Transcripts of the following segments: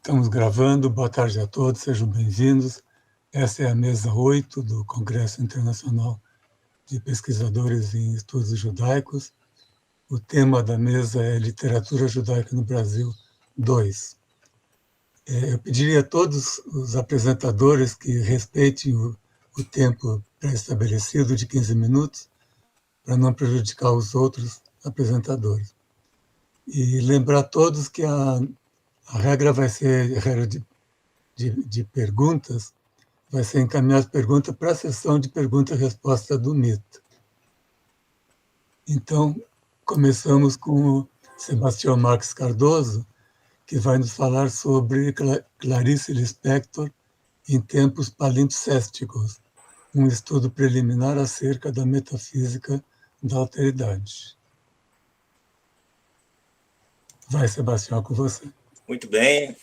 Estamos gravando. Boa tarde a todos, sejam bem-vindos. Essa é a mesa 8 do Congresso Internacional de Pesquisadores em Estudos Judaicos. O tema da mesa é Literatura Judaica no Brasil 2. Eu pediria a todos os apresentadores que respeitem o tempo pré-estabelecido de 15 minutos, para não prejudicar os outros apresentadores. E lembrar a todos que a regra vai ser a regra de perguntas, vai ser encaminhar as perguntas para a sessão de pergunta e resposta do MIT. Então, começamos com o Sebastião Marques Cardoso, que vai nos falar sobre Clarice Lispector em tempos palimpsésticos, um estudo preliminar acerca da metafísica da alteridade. Vai, Sebastião, com você. Muito bem.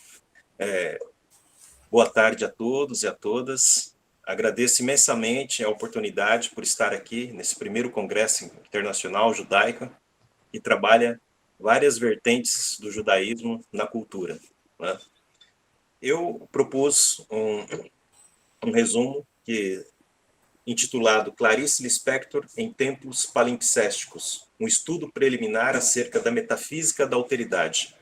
Boa tarde a todos e a todas. Agradeço imensamente a oportunidade por estar aqui nesse primeiro Congresso Internacional Judaico, que trabalha várias vertentes do judaísmo na cultura, né? Eu propus um resumo intitulado Clarice Lispector em tempos palimpsésticos, um estudo preliminar acerca da metafísica da alteridade.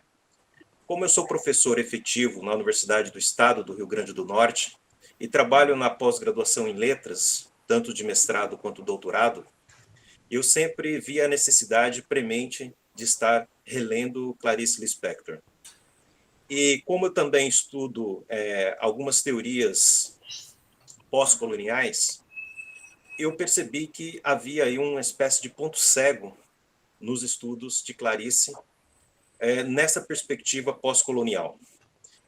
Como eu sou professor efetivo na Universidade do Estado do Rio Grande do Norte e trabalho na pós-graduação em letras, tanto de mestrado quanto doutorado, eu sempre vi a necessidade premente de estar relendo Clarice Lispector. E como eu também estudo algumas teorias pós-coloniais, eu percebi que havia aí uma espécie de ponto cego nos estudos de Clarice nessa perspectiva pós-colonial.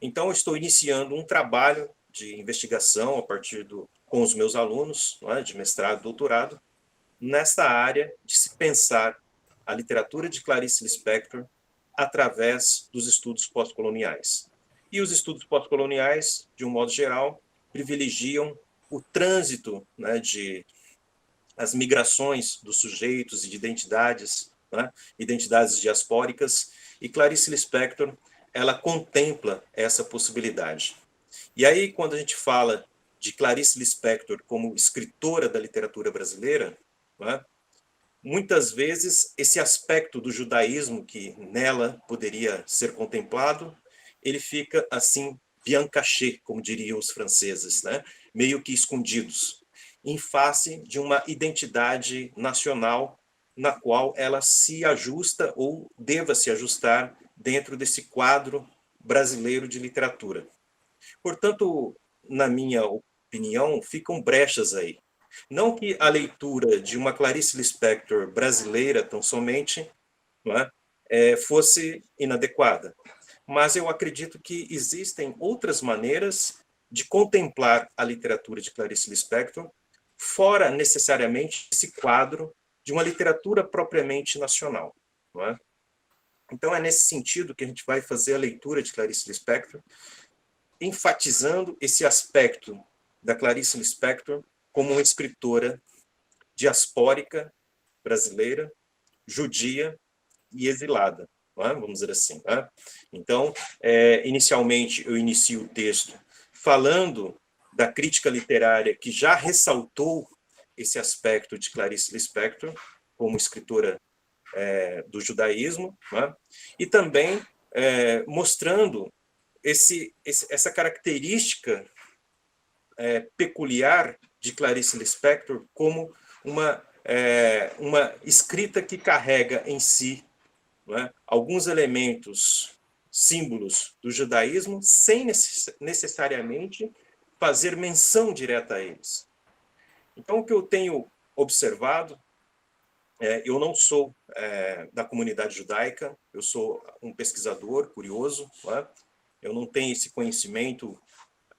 Então, eu estou iniciando um trabalho de investigação com os meus alunos, de mestrado e doutorado, nesta área de se pensar a literatura de Clarice Lispector através dos estudos pós-coloniais. E os estudos pós-coloniais, de um modo geral, privilegiam o trânsito de as migrações dos sujeitos e de identidades, identidades diaspóricas, e Clarice Lispector, ela contempla essa possibilidade. E aí, quando a gente fala de Clarice Lispector como escritora da literatura brasileira, muitas vezes esse aspecto do judaísmo que nela poderia ser contemplado, ele fica assim, bien caché, como diriam os franceses, meio que escondidos, em face de uma identidade nacional na qual ela se ajusta ou deva se ajustar dentro desse quadro brasileiro de literatura. Portanto, na minha opinião, ficam brechas aí. Não que a leitura de uma Clarice Lispector brasileira, tão somente, fosse inadequada, mas eu acredito que existem outras maneiras de contemplar a literatura de Clarice Lispector, fora necessariamente esse quadro de uma literatura propriamente nacional. Então, é nesse sentido que a gente vai fazer a leitura de Clarice Lispector, enfatizando esse aspecto da Clarice Lispector como uma escritora diaspórica brasileira, judia e exilada, vamos dizer assim. Então, inicialmente, eu inicio o texto falando da crítica literária que já ressaltou esse aspecto de Clarice Lispector como escritora do judaísmo, e também mostrando essa característica peculiar de Clarice Lispector como uma escrita que carrega em si alguns elementos, símbolos do judaísmo, sem necessariamente fazer menção direta a eles. Então, o que eu tenho observado, eu não sou da comunidade judaica, eu sou um pesquisador curioso, eu não tenho esse conhecimento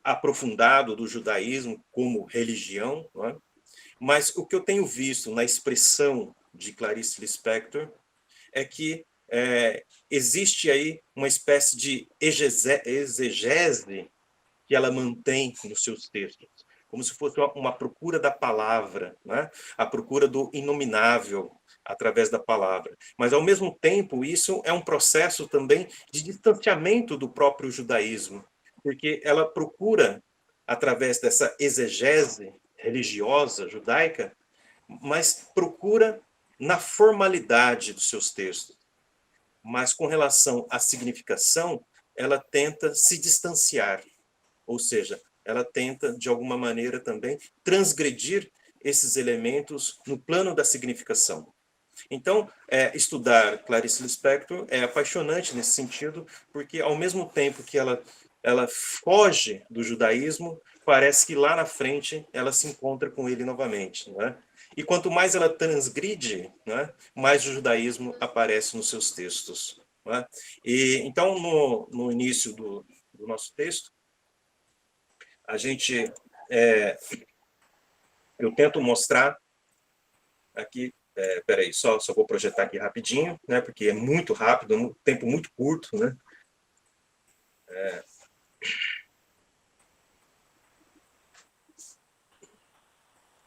aprofundado do judaísmo como religião, mas o que eu tenho visto na expressão de Clarice Lispector é que existe aí uma espécie de exegese que ela mantém nos seus textos, como se fosse uma procura da palavra, a procura do inominável, através da palavra. Mas, ao mesmo tempo, isso é um processo também de distanciamento do próprio judaísmo, porque ela procura, através dessa exegese religiosa judaica, mas procura na formalidade dos seus textos. Mas, com relação à significação, ela tenta se distanciar, ou seja, ela tenta, de alguma maneira, também transgredir esses elementos no plano da significação. Então, estudar Clarice Lispector é apaixonante nesse sentido, porque, ao mesmo tempo que ela foge do judaísmo, parece que lá na frente ela se encontra com ele novamente, não é? E quanto mais ela transgride, né, mais o judaísmo aparece nos seus textos. Não é? E, então, no início do nosso texto, a gente, eu tento mostrar aqui, peraí, só vou projetar aqui rapidinho, né, porque é muito rápido, um tempo muito curto, né?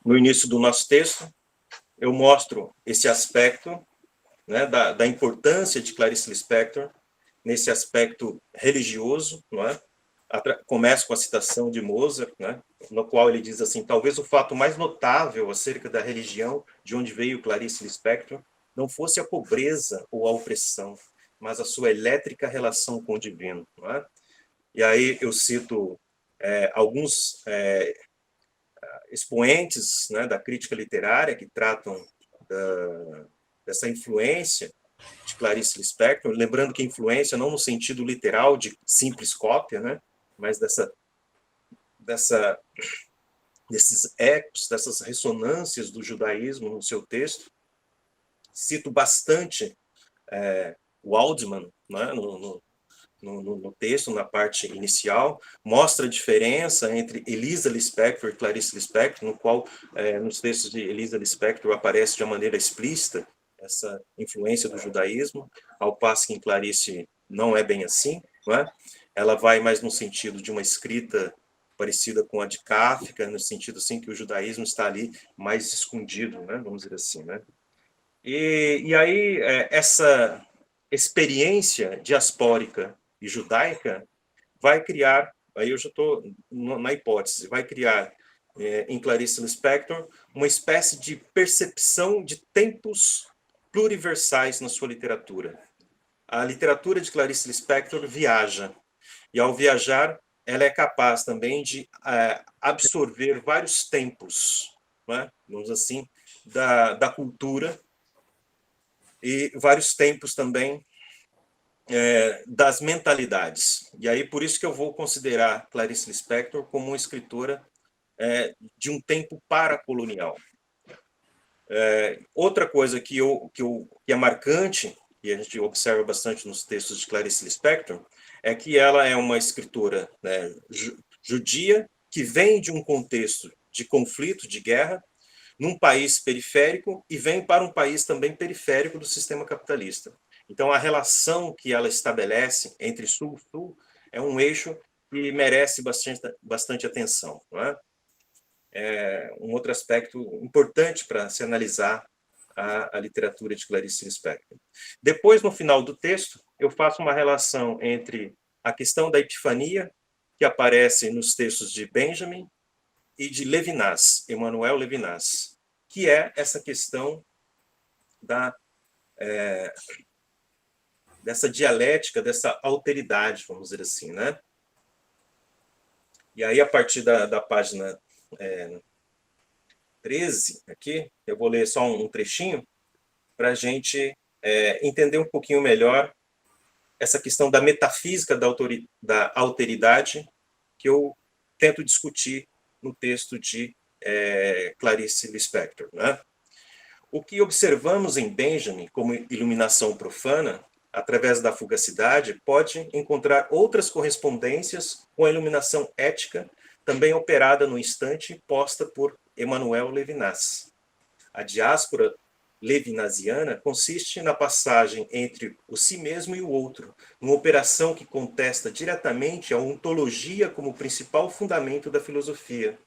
No início do nosso texto, eu mostro esse aspecto, né, da importância de Clarice Lispector nesse aspecto religioso, não é? Começo com a citação de Mozart, né, no qual ele diz assim: talvez o fato mais notável acerca da religião de onde veio Clarice Lispector não fosse a pobreza ou a opressão, mas a sua elétrica relação com o divino. Não é? E aí eu cito alguns expoentes, né, da crítica literária que tratam dessa influência de Clarice Lispector, lembrando que influência não no sentido literal de simples cópia, né, mas desses ecos, dessas ressonâncias do judaísmo no seu texto. Cito bastante o Waldman, né, no texto, na parte inicial, mostra a diferença entre Elisa Lispector e Clarice Lispector, no qual, nos textos de Elisa Lispector, aparece de uma maneira explícita essa influência do judaísmo, ao passo que em Clarice não é bem assim, não é? Ela vai mais no sentido de uma escrita parecida com a de Kafka, no sentido assim que o judaísmo está ali mais escondido, né? Vamos dizer assim, né? E aí essa experiência diaspórica e judaica vai criar, aí eu já estou na hipótese, vai criar em Clarice Lispector uma espécie de percepção de tempos pluriversais na sua literatura. A literatura de Clarice Lispector viaja, e ao viajar, ela é capaz também de absorver vários tempos, né, vamos assim, da cultura, e vários tempos também das mentalidades. E aí, por isso que eu vou considerar Clarice Lispector como uma escritora de um tempo paracolonial. Outra coisa que é marcante, e a gente observa bastante nos textos de Clarice Lispector, é que ela é uma escritora, né, judia, que vem de um contexto de conflito, de guerra, num país periférico, e vem para um país também periférico do sistema capitalista. Então, a relação que ela estabelece entre Sul e Sul é um eixo que merece bastante atenção. Não é? Um outro aspecto importante para se analisar a literatura de Clarice Lispector. Depois, no final do texto, eu faço uma relação entre a questão da epifania, que aparece nos textos de Benjamin, e de Levinas, Emmanuel Levinas, que é essa questão dessa dialética, dessa alteridade, vamos dizer assim, né? E aí, a partir da página 13, aqui, eu vou ler só um trechinho, para a gente entender um pouquinho melhor essa questão da metafísica da alteridade, que eu tento discutir no texto de Clarice Lispector. Né? O que observamos em Benjamin como iluminação profana, através da fugacidade, pode encontrar outras correspondências com a iluminação ética, também operada no instante, posta por Emmanuel Levinas. A diáspora levinasiana consiste na passagem entre o si mesmo e o outro, uma operação que contesta diretamente a ontologia como principal fundamento da filosofia.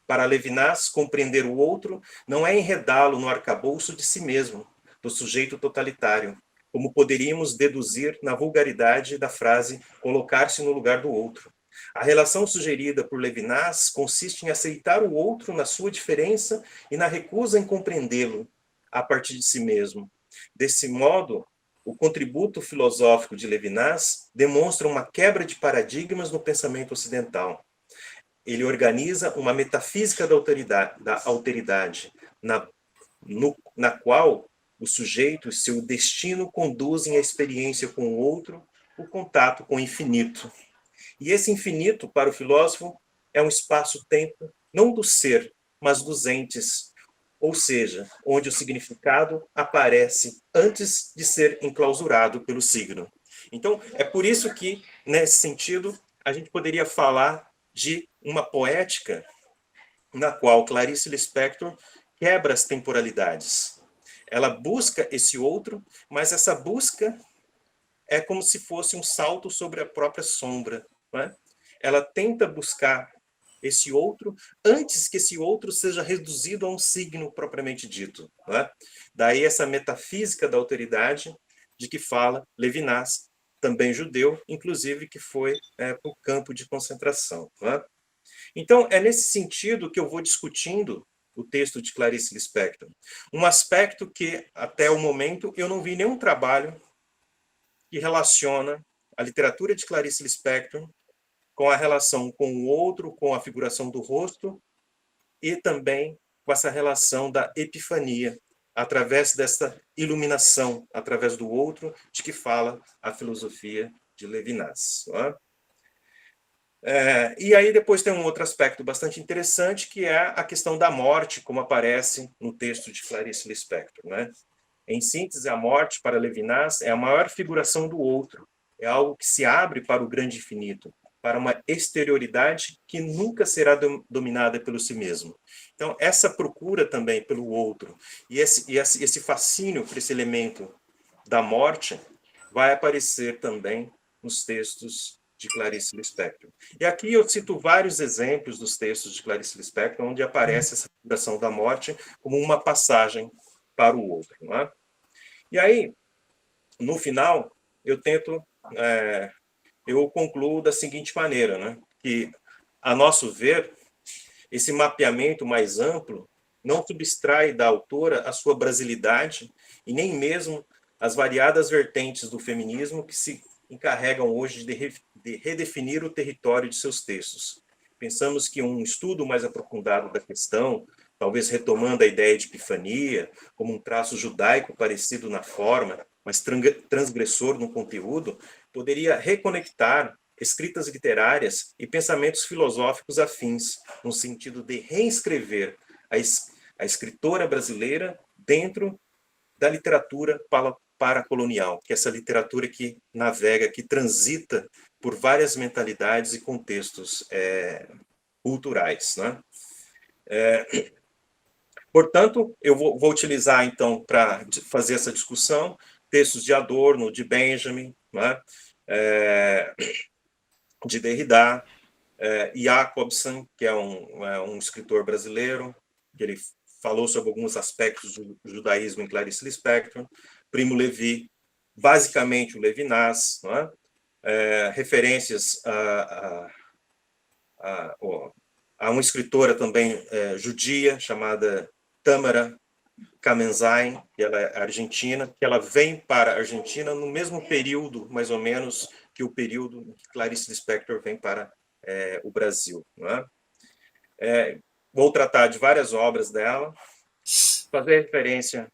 Para Levinas, compreender o outro não é enredá-lo no arcabouço de si mesmo, do sujeito totalitário, como poderíamos deduzir na vulgaridade da frase colocar-se no lugar do outro. A relação sugerida por Levinas consiste em aceitar o outro na sua diferença e na recusa em compreendê-lo a partir de si mesmo. Desse modo, o contributo filosófico de Levinas demonstra uma quebra de paradigmas no pensamento ocidental. Ele organiza uma metafísica da alteridade na qual o sujeito e seu destino conduzem a experiência com o outro, o contato com o infinito. E esse infinito, para o filósofo, é um espaço-tempo, não do ser, mas dos entes, ou seja, onde o significado aparece antes de ser enclausurado pelo signo. Então, é por isso que, nesse sentido, a gente poderia falar de uma poética na qual Clarice Lispector quebra as temporalidades. Ela busca esse outro, mas essa busca é como se fosse um salto sobre a própria sombra. Não é? Ela tenta buscar esse outro antes que esse outro seja reduzido a um signo propriamente dito. Não é? Daí essa metafísica da alteridade de que fala Levinas, também judeu, inclusive que foi para o campo de concentração. Não é? Então, é nesse sentido que eu vou discutindo o texto de Clarice Lispector. Um aspecto que, até o momento, eu não vi nenhum trabalho que relaciona a literatura de Clarice Lispector com a relação com o outro, com a figuração do rosto, e também com essa relação da epifania, através dessa iluminação, através do outro, de que fala a filosofia de Levinas. Não é? E aí depois tem um outro aspecto bastante interessante, que é a questão da morte, como aparece no texto de Clarice Lispector. Né? Em síntese, a morte, para Levinas, é a maior figuração do outro, é algo que se abre para o grande infinito, para uma exterioridade que nunca será dominada pelo si mesmo. Então, essa procura também pelo outro, e esse fascínio por esse elemento da morte, vai aparecer também nos textos de Clarice Lispector. E aqui eu cito vários exemplos dos textos de Clarice Lispector, onde aparece essa figuração da morte como uma passagem para o outro. Não é? E aí, no final, eu concluo da seguinte maneira, né? Que, a nosso ver, esse mapeamento mais amplo não subtrai da autora a sua brasilidade e nem mesmo as variadas vertentes do feminismo que se encarregam hoje de redefinir o território de seus textos. Pensamos que um estudo mais aprofundado da questão, talvez retomando a ideia de epifania, como um traço judaico parecido na forma, mas transgressor no conteúdo, poderia reconectar escritas literárias e pensamentos filosóficos afins, no sentido de reescrever a escritora brasileira dentro da literatura paracolonial, que é essa literatura que navega, que transita por várias mentalidades e contextos culturais. Né? Portanto, eu vou utilizar, então, para fazer essa discussão, textos de Adorno, de Benjamin, né? De Derrida, Jacobson, que é um escritor brasileiro, que ele falou sobre alguns aspectos do judaísmo em Clarice Lispector, Primo Levi, basicamente o Levinas, não é? Referências a uma escritora também judia, chamada Tamara Kamenzain, que ela é argentina, que ela vem para a Argentina no mesmo período, mais ou menos, que o período em que Clarice Lispector vem para o Brasil. Não é? Vou tratar de várias obras dela, fazer referência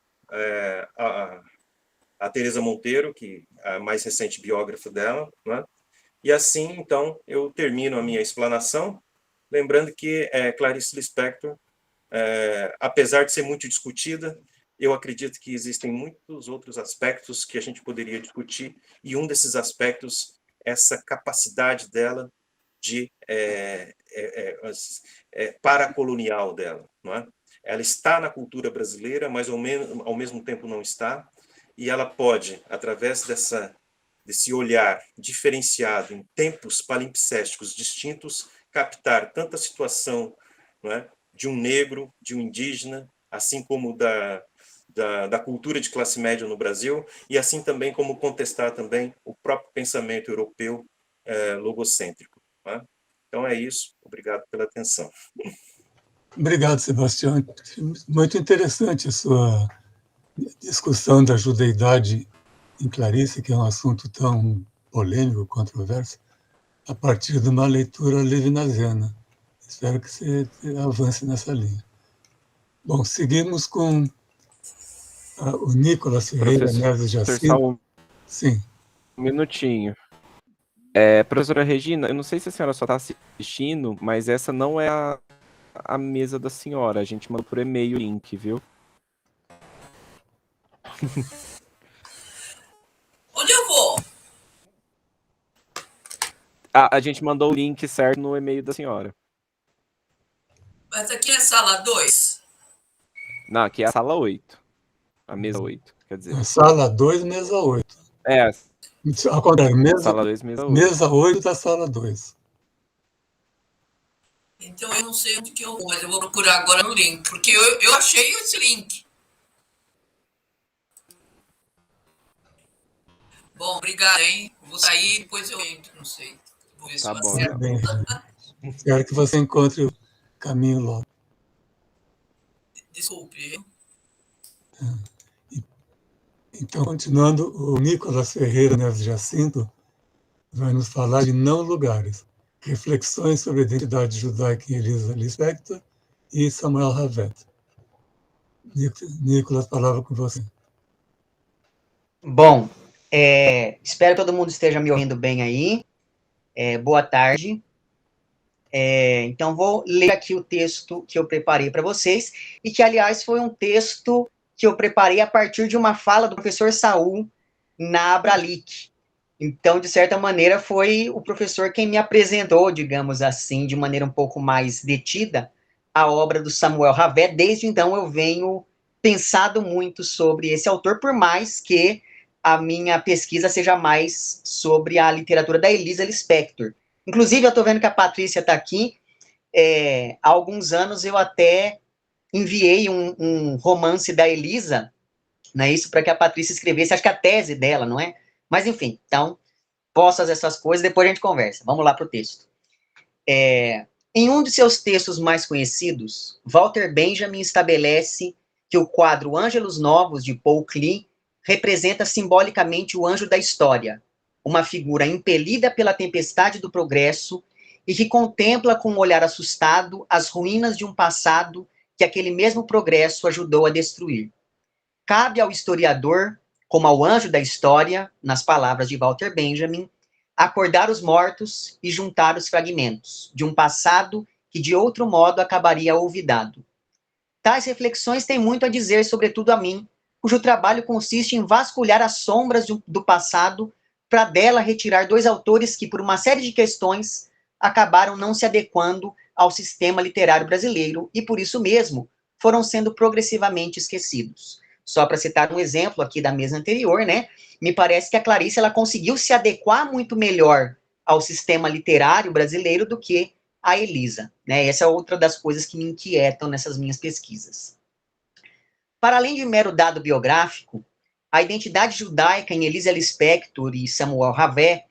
a Teresa Monteiro, que é a mais recente biógrafa dela, não é? E assim, então, eu termino a minha explanação, lembrando que Clarice Lispector, apesar de ser muito discutida, eu acredito que existem muitos outros aspectos que a gente poderia discutir, e um desses aspectos é essa capacidade dela de paracolonial dela, não é? Ela está na cultura brasileira, mas ao mesmo tempo não está, e ela pode, através desse olhar diferenciado em tempos palimpsésticos distintos, captar tanta situação, não é, de um negro, de um indígena, assim como da cultura de classe média no Brasil, e assim também como contestar também o próprio pensamento europeu logocêntrico. Tá? Então é isso, obrigado pela atenção. Obrigado, Sebastião. Muito interessante a sua discussão da judeidade em Clarice, que é um assunto tão polêmico, controverso, a partir de uma leitura levinasiana. Espero que você avance nessa linha. Bom, seguimos com o Nicolas Ferreira Professor Neves Jacinto. Saul, Sim. um minutinho. Professora Regina, eu não sei se a senhora só está assistindo, mas essa não é a mesa da senhora. A gente mandou por e-mail o link, viu? Onde eu vou? A gente mandou o link certo no e-mail da senhora. Mas aqui é sala 2. Não, aqui é a sala 8. A mesa 8, quer dizer. Sala 2, mesa 8. Ao contrário, sala 2, mesa 8. Mesa 8 da sala 2. Então eu não sei onde que eu vou, mas eu vou procurar agora no link, porque eu achei esse link. Bom, obrigado, hein? Vou sair e depois eu entro, não sei. Vou ver se eu acerto. Bem, espero que você encontre o caminho logo. Desculpe. Então, continuando, o Nicolas Ferreira Neves Jacinto vai nos falar de não lugares, reflexões sobre a identidade judaica em Elisa Lispector e Samuel Havet. Nicolas, palavra com você. Bom, espero que todo mundo esteja me ouvindo bem aí. Boa tarde. Então, vou ler aqui o texto que eu preparei para vocês, e que, aliás, foi um texto que eu preparei a partir de uma fala do professor Saul na Abralic. Então, de certa maneira, foi o professor quem me apresentou, digamos assim, de maneira um pouco mais detida, a obra do Samuel Havet. Desde então, eu venho pensado muito sobre esse autor, por mais que a minha pesquisa seja mais sobre a literatura da Elisa Lispector. Inclusive, eu estou vendo que a Patrícia está aqui. Há alguns anos, eu até enviei um romance da Elisa, né, isso para que a Patrícia escrevesse, acho que a tese dela, não é? Mas, enfim, então, posso fazer essas coisas, depois a gente conversa. Vamos lá para o texto. Em um de seus textos mais conhecidos, Walter Benjamin estabelece que o quadro Ângelos Novos, de Paul Klee, representa simbolicamente o anjo da história, uma figura impelida pela tempestade do progresso e que contempla com um olhar assustado as ruínas de um passado que aquele mesmo progresso ajudou a destruir. Cabe ao historiador, como ao anjo da história, nas palavras de Walter Benjamin, acordar os mortos e juntar os fragmentos de um passado que de outro modo acabaria olvidado. Tais reflexões têm muito a dizer, sobretudo a mim, cujo trabalho consiste em vasculhar as sombras do passado para dela retirar dois autores que, por uma série de questões, acabaram não se adequando ao sistema literário brasileiro e, por isso mesmo, foram sendo progressivamente esquecidos. Só para citar um exemplo aqui da mesa anterior, né? Me parece que a Clarice ela conseguiu se adequar muito melhor ao sistema literário brasileiro do que a Elisa, né? Essa é outra das coisas que me inquietam nessas minhas pesquisas. Para além de mero dado biográfico, a identidade judaica em Elisa Lispector e Samuel Havet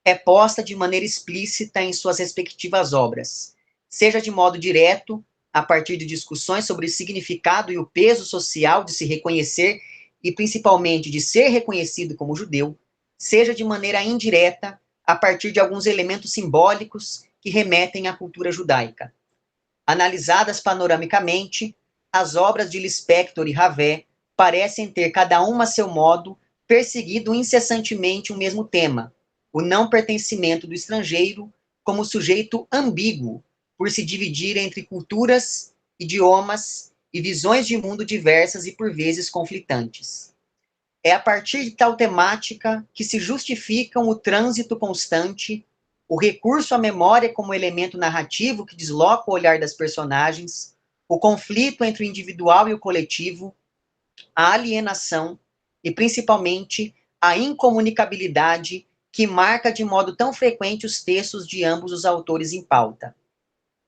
é posta de maneira explícita em suas respectivas obras, seja de modo direto, a partir de discussões sobre o significado e o peso social de se reconhecer e principalmente de ser reconhecido como judeu, seja de maneira indireta, a partir de alguns elementos simbólicos que remetem à cultura judaica. Analisadas panoramicamente, as obras de Lispector e Havet parecem ter cada uma a seu modo perseguido incessantemente o mesmo tema, o não pertencimento do estrangeiro como sujeito ambíguo, por se dividir entre culturas, idiomas e visões de mundo diversas e por vezes conflitantes. É a partir de tal temática que se justificam o trânsito constante, o recurso à memória como elemento narrativo que desloca o olhar das personagens, o conflito entre o individual e o coletivo, a alienação e, principalmente, a incomunicabilidade que marca de modo tão frequente os textos de ambos os autores em pauta.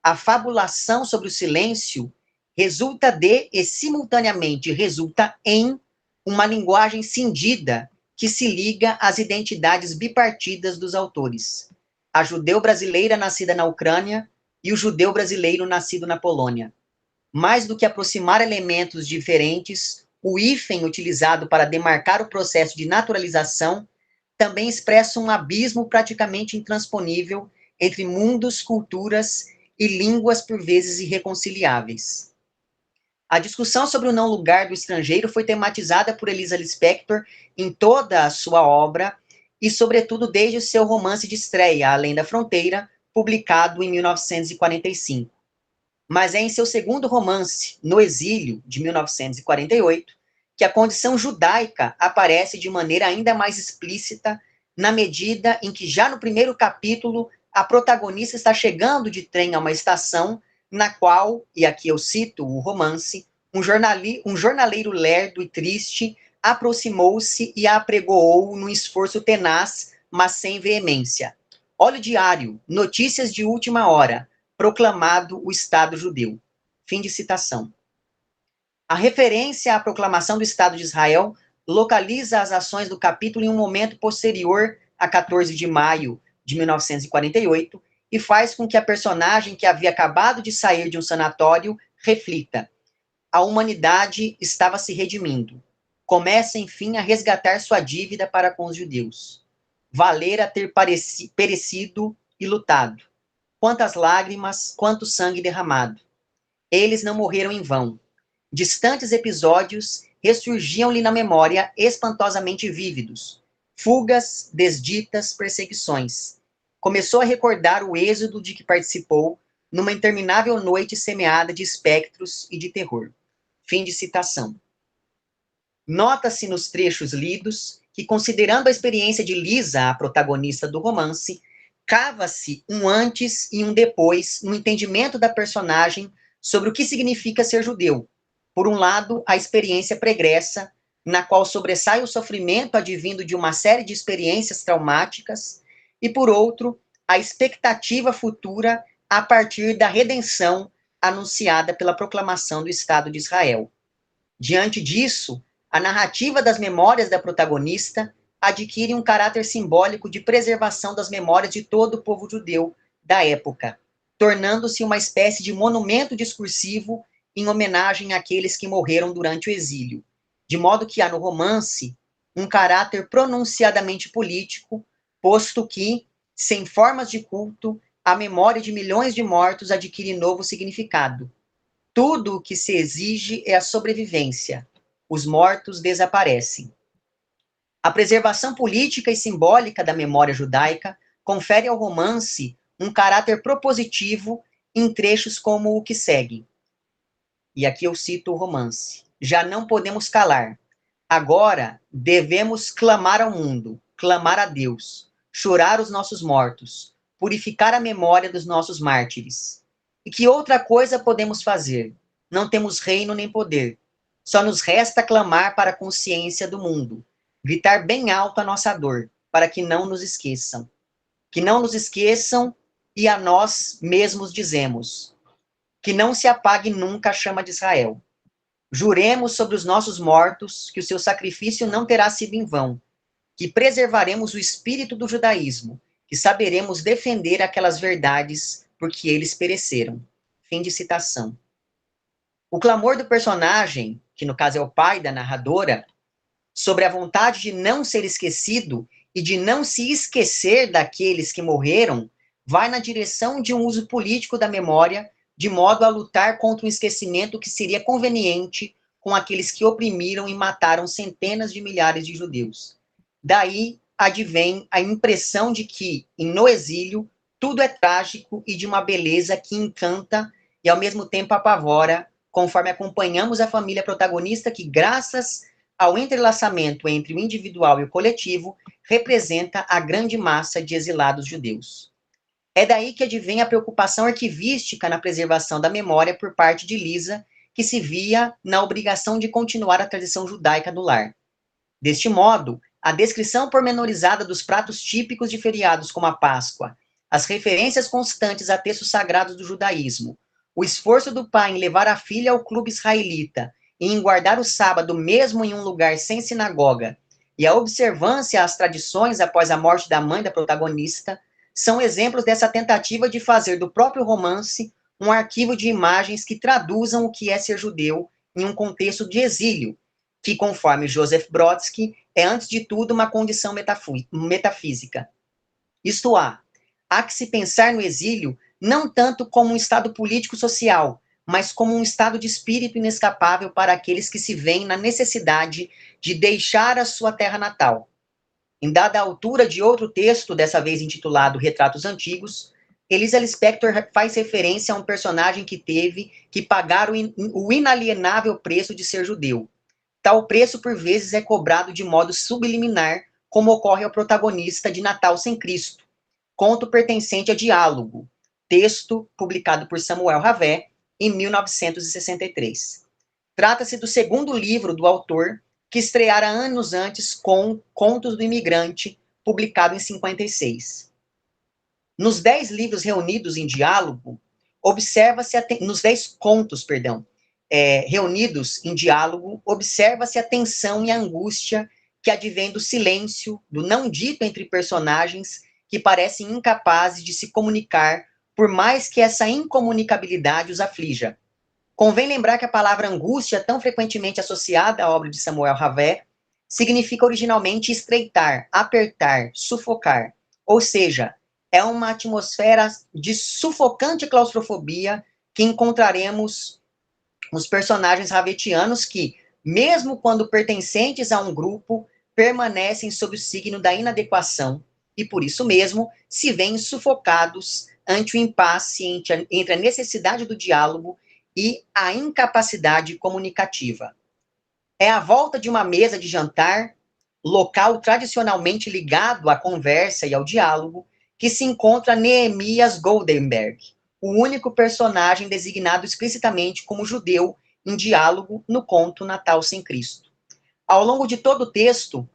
A fabulação sobre o silêncio resulta de e simultaneamente resulta em uma linguagem cindida que se liga às identidades bipartidas dos autores. A judeu-brasileira nascida na Ucrânia e o judeu brasileiro nascido na Polônia. Mais do que aproximar elementos diferentes, o hífen utilizado para demarcar o processo de naturalização também expressa um abismo praticamente intransponível entre mundos, culturas e línguas por vezes irreconciliáveis. A discussão sobre o não lugar do estrangeiro foi tematizada por Elisa Lispector em toda a sua obra e, sobretudo, desde o seu romance de estreia, Além da Fronteira, publicado em 1945. Mas é em seu segundo romance, No Exílio, de 1948, que a condição judaica aparece de maneira ainda mais explícita, na medida em que já no primeiro capítulo a protagonista está chegando de trem a uma estação na qual, e aqui eu cito o romance, um jornaleiro lerdo e triste aproximou-se e a apregoou num esforço tenaz, mas sem veemência. Olha o diário, notícias de última hora, proclamado o Estado judeu. Fim de citação. A referência à proclamação do Estado de Israel localiza as ações do capítulo em um momento posterior a 14 de maio de 1948 e faz com que a personagem que havia acabado de sair de um sanatório reflita. A humanidade estava se redimindo. Começa, enfim, a resgatar sua dívida para com os judeus. Valera ter perecido e lutado. Quantas lágrimas, quanto sangue derramado. Eles não morreram em vão. Distantes episódios ressurgiam-lhe na memória espantosamente vívidos. Fugas, desditas, perseguições. Começou a recordar o êxodo de que participou numa interminável noite semeada de espectros e de terror. Fim de citação. Nota-se nos trechos lidos que, considerando a experiência de Lisa, a protagonista do romance, cava-se um antes e um depois no entendimento da personagem sobre o que significa ser judeu. Por um lado, a experiência pregressa, na qual sobressai o sofrimento advindo de uma série de experiências traumáticas, e por outro, a expectativa futura a partir da redenção anunciada pela proclamação do Estado de Israel. Diante disso, a narrativa das memórias da protagonista adquire um caráter simbólico de preservação das memórias de todo o povo judeu da época, tornando-se uma espécie de monumento discursivo em homenagem àqueles que morreram durante o exílio, de modo que há no romance um caráter pronunciadamente político, posto que, sem formas de culto, a memória de milhões de mortos adquire novo significado. Tudo o que se exige é a sobrevivência. Os mortos desaparecem. A preservação política e simbólica da memória judaica confere ao romance um caráter propositivo em trechos como o que segue. E aqui eu cito o romance. Já não podemos calar. Agora devemos clamar ao mundo, clamar a Deus, chorar os nossos mortos, purificar a memória dos nossos mártires. E que outra coisa podemos fazer? Não temos reino nem poder. Só nos resta clamar para a consciência do mundo, gritar bem alto a nossa dor, para que não nos esqueçam. Que não nos esqueçam e a nós mesmos dizemos, que não se apague nunca a chama de Israel. Juremos sobre os nossos mortos que o seu sacrifício não terá sido em vão, que preservaremos o espírito do judaísmo, que saberemos defender aquelas verdades porque eles pereceram. Fim de citação. O clamor do personagem, que no caso é o pai da narradora, sobre a vontade de não ser esquecido e de não se esquecer daqueles que morreram, vai na direção de um uso político da memória, de modo a lutar contra um esquecimento que seria conveniente com aqueles que oprimiram e mataram centenas de milhares de judeus. Daí advém a impressão de que, no exílio, tudo é trágico e de uma beleza que encanta e ao mesmo tempo apavora, conforme acompanhamos a família protagonista que, graças ao entrelaçamento entre o individual e o coletivo, representa a grande massa de exilados judeus. É daí que advém a preocupação arquivística na preservação da memória por parte de Lisa, que se via na obrigação de continuar a tradição judaica no lar. Deste modo, a descrição pormenorizada dos pratos típicos de feriados como a Páscoa, as referências constantes a textos sagrados do judaísmo, o esforço do pai em levar a filha ao clube israelita e em guardar o sábado mesmo em um lugar sem sinagoga, e a observância às tradições após a morte da mãe da protagonista, são exemplos dessa tentativa de fazer do próprio romance um arquivo de imagens que traduzam o que é ser judeu em um contexto de exílio, que, conforme Joseph Brodsky, é antes de tudo uma condição metafísica. Isto há que se pensar no exílio não tanto como um estado político-social, mas como um estado de espírito inescapável para aqueles que se veem na necessidade de deixar a sua terra natal. Em dada altura de outro texto, dessa vez intitulado Retratos Antigos, Elisa Lispector faz referência a um personagem que teve que pagar o inalienável preço de ser judeu. Tal preço, por vezes, é cobrado de modo subliminar, como ocorre ao protagonista de Natal Sem Cristo, conto pertencente a Diálogo, texto publicado por Samuel Havé, em 1963. Trata-se do segundo livro do autor, que estreara anos antes com Contos do Imigrante, publicado em 56. Nos 10 livros reunidos em Diálogo, nos 10 contos, reunidos em Diálogo, observa-se a tensão e a angústia que advém do silêncio, do não dito entre personagens que parecem incapazes de se comunicar, por mais que essa incomunicabilidade os aflija. Convém lembrar que a palavra angústia, tão frequentemente associada à obra de Samuel Havé, significa originalmente estreitar, apertar, sufocar. Ou seja, é uma atmosfera de sufocante claustrofobia que encontraremos nos personagens havetianos que, mesmo quando pertencentes a um grupo, permanecem sob o signo da inadequação e, por isso mesmo, se veem sufocados ante o impasse entre a necessidade do diálogo e a incapacidade comunicativa. É à volta de uma mesa de jantar, local tradicionalmente ligado à conversa e ao diálogo, que se encontra Neemias Goldenberg, o único personagem designado explicitamente como judeu em Diálogo no conto Natal Sem Cristo. Ao longo de todo o texto,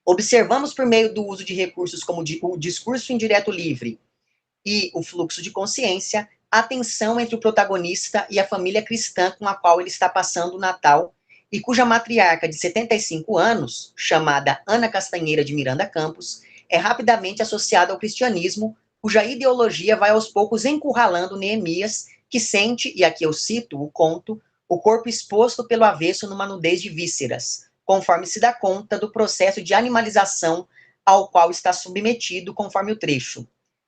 observamos por meio do uso de recursos como o discurso indireto livre e o fluxo de consciência, a tensão entre o protagonista e a família cristã com a qual ele está passando o Natal e cuja matriarca de 75 anos, chamada Ana Castanheira de Miranda Campos, é rapidamente associada ao cristianismo, cuja ideologia vai aos poucos encurralando Neemias, que sente, e aqui eu cito o conto, o corpo exposto pelo avesso numa nudez de vísceras, conforme se dá conta do processo de animalização ao qual está submetido, conforme o trecho.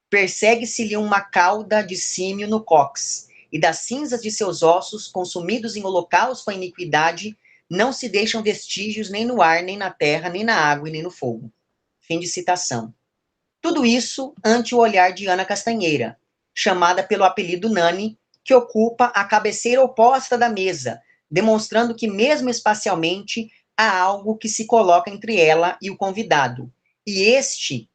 Persegue-se-lhe uma cauda de símio no cóccix, e das cinzas de seus ossos, consumidos em holocausto à iniquidade, não se deixam vestígios nem no ar, nem na terra, nem na água e nem no fogo. Fim de citação. Tudo isso ante o olhar de Ana Castanheira, chamada pelo apelido Nani, que ocupa a cabeceira oposta da mesa, demonstrando que mesmo espacialmente há algo que se coloca entre ela e o convidado. E este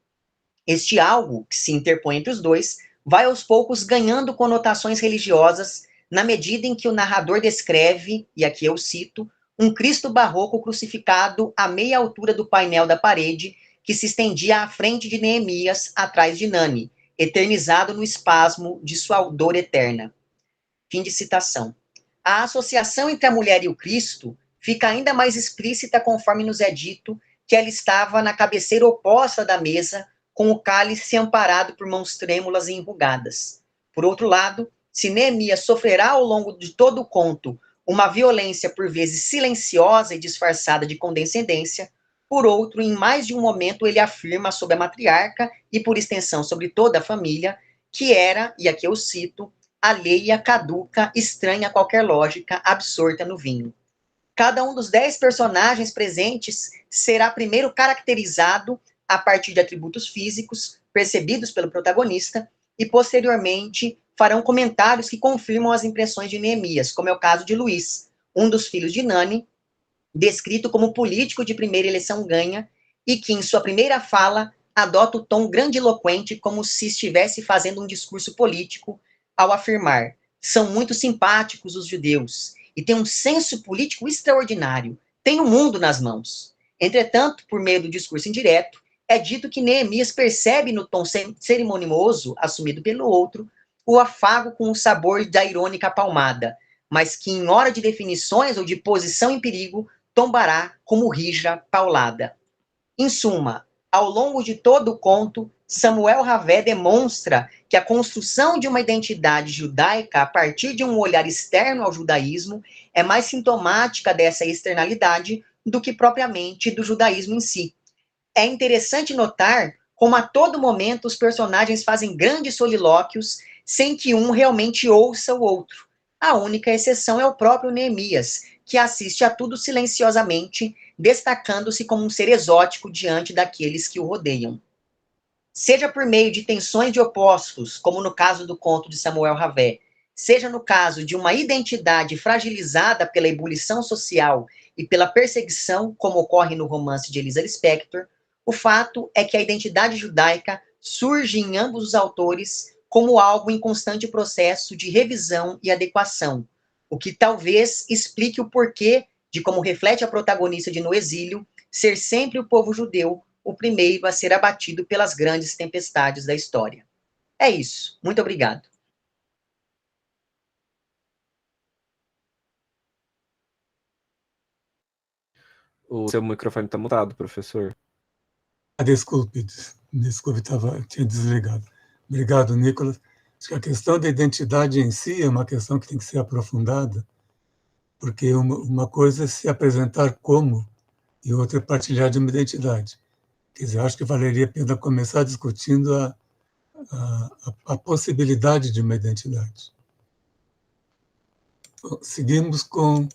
algo que se interpõe entre os dois vai aos poucos ganhando conotações religiosas na medida em que o narrador descreve, e aqui eu cito, um Cristo barroco crucificado à meia altura do painel da parede que se estendia à frente de Neemias, atrás de Nani, eternizado no espasmo de sua dor eterna. Fim de citação. A associação entre a mulher e o Cristo fica ainda mais explícita conforme nos é dito que ela estava na cabeceira oposta da mesa, com o cálice amparado por mãos trêmulas e enrugadas. Por outro lado, se Neemias sofrerá ao longo de todo o conto uma violência por vezes silenciosa e disfarçada de condescendência, por outro, em mais de um momento ele afirma sobre a matriarca e, por extensão, sobre toda a família, que era, e aqui eu cito, alheia, caduca, estranha a qualquer lógica, absorta no vinho. Cada um dos 10 personagens presentes será primeiro caracterizado a partir de atributos físicos percebidos pelo protagonista e, posteriormente, farão comentários que confirmam as impressões de Neemias, como é o caso de Luiz, um dos filhos de Nani, descrito como político de primeira eleição ganha e que, em sua primeira fala, adota o tom grandiloquente como se estivesse fazendo um discurso político ao afirmar: são muito simpáticos os judeus e têm um senso político extraordinário, têm o mundo nas mãos. Entretanto, por meio do discurso indireto, é dito que Neemias percebe no tom cerimonioso assumido pelo outro o afago com o sabor da irônica palmada, mas que em hora de definições ou de posição em perigo, tombará como rija paulada. Em suma, ao longo de todo o conto, Samuel Havé demonstra que a construção de uma identidade judaica a partir de um olhar externo ao judaísmo é mais sintomática dessa externalidade do que propriamente do judaísmo em si. É interessante notar como a todo momento os personagens fazem grandes solilóquios sem que um realmente ouça o outro. A única exceção é o próprio Neemias, que assiste a tudo silenciosamente, destacando-se como um ser exótico diante daqueles que o rodeiam. Seja por meio de tensões de opostos, como no caso do conto de Samuel Havé, seja no caso de uma identidade fragilizada pela ebulição social e pela perseguição, como ocorre no romance de Elisa Lispector, o fato é que a identidade judaica surge em ambos os autores como algo em constante processo de revisão e adequação, o que talvez explique o porquê de, como reflete a protagonista de No Exílio, ser sempre o povo judeu o primeiro a ser abatido pelas grandes tempestades da história. É isso. Muito obrigado. O seu microfone está mutado, professor. Desculpe, tinha desligado. Obrigado, Nicolas. Acho que a questão da identidade em si é uma questão que tem que ser aprofundada, porque uma coisa é se apresentar como e outra é partilhar de uma identidade. Quer dizer, acho que valeria a pena começar discutindo a possibilidade de uma identidade. Bom, seguimos com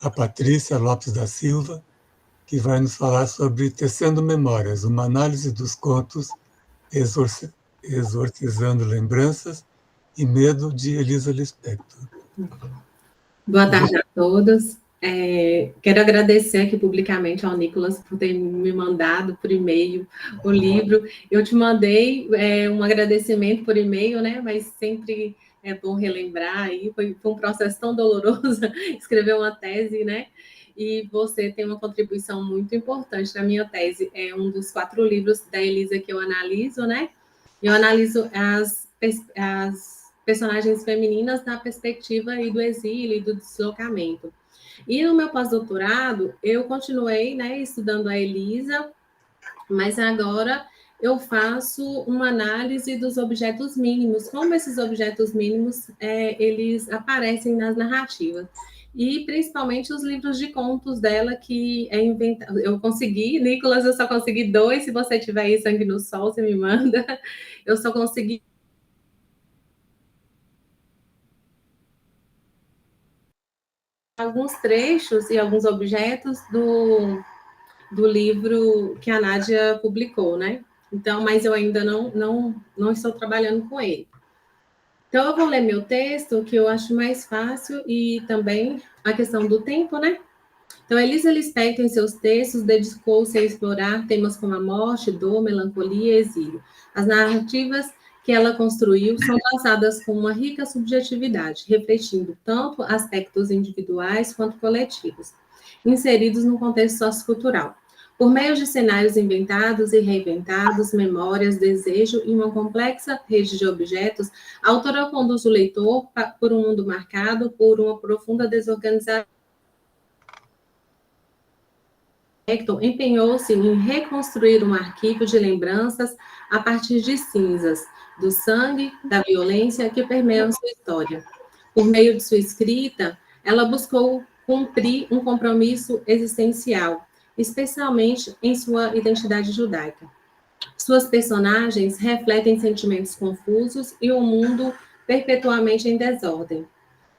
a Patrícia Lopes da Silva, que vai nos falar sobre Tecendo Memórias, uma análise dos contos Exorcizando Lembranças e Medo, de Elisa Lispector. Boa tarde a todos. Quero agradecer aqui publicamente ao Nicolas por ter me mandado por e-mail o livro. Eu te mandei um agradecimento por e-mail, né? Mas sempre é bom relembrar aí. Foi um processo tão doloroso escrever uma tese, né? E você tem uma contribuição muito importante na minha tese. É um dos 4 livros da Elisa que eu analiso, né? Eu analiso as personagens femininas na perspectiva aí do exílio e do deslocamento. E no meu pós-doutorado, eu continuei, né, estudando a Elisa, mas agora eu faço uma análise dos objetos mínimos, como esses objetos mínimos eles aparecem nas narrativas. E principalmente os livros de contos dela, que é inventado. Eu consegui, Nicolas, eu só consegui 2, se você tiver aí Sangue no Sol, você me manda. Eu só consegui alguns trechos e alguns objetos do livro que a Nádia publicou, né? Então, mas eu ainda não estou trabalhando com ele. Então, eu vou ler meu texto, que eu acho mais fácil, e também a questão do tempo, né? Então, Elisa Lispector, em seus textos, dedicou-se a explorar temas como a morte, dor, melancolia e exílio. As narrativas que ela construiu são traçadas com uma rica subjetividade, refletindo tanto aspectos individuais quanto coletivos, inseridos no contexto sociocultural. Por meio de cenários inventados e reinventados, memórias, desejo e uma complexa rede de objetos, a autora conduz o leitor por um mundo marcado por uma profunda desorganização. Empenhou-se em reconstruir um arquivo de lembranças a partir de cinzas, do sangue, da violência que permeiam sua história. Por meio de sua escrita, ela buscou cumprir um compromisso existencial, especialmente em sua identidade judaica. Suas personagens refletem sentimentos confusos e um mundo perpetuamente em desordem,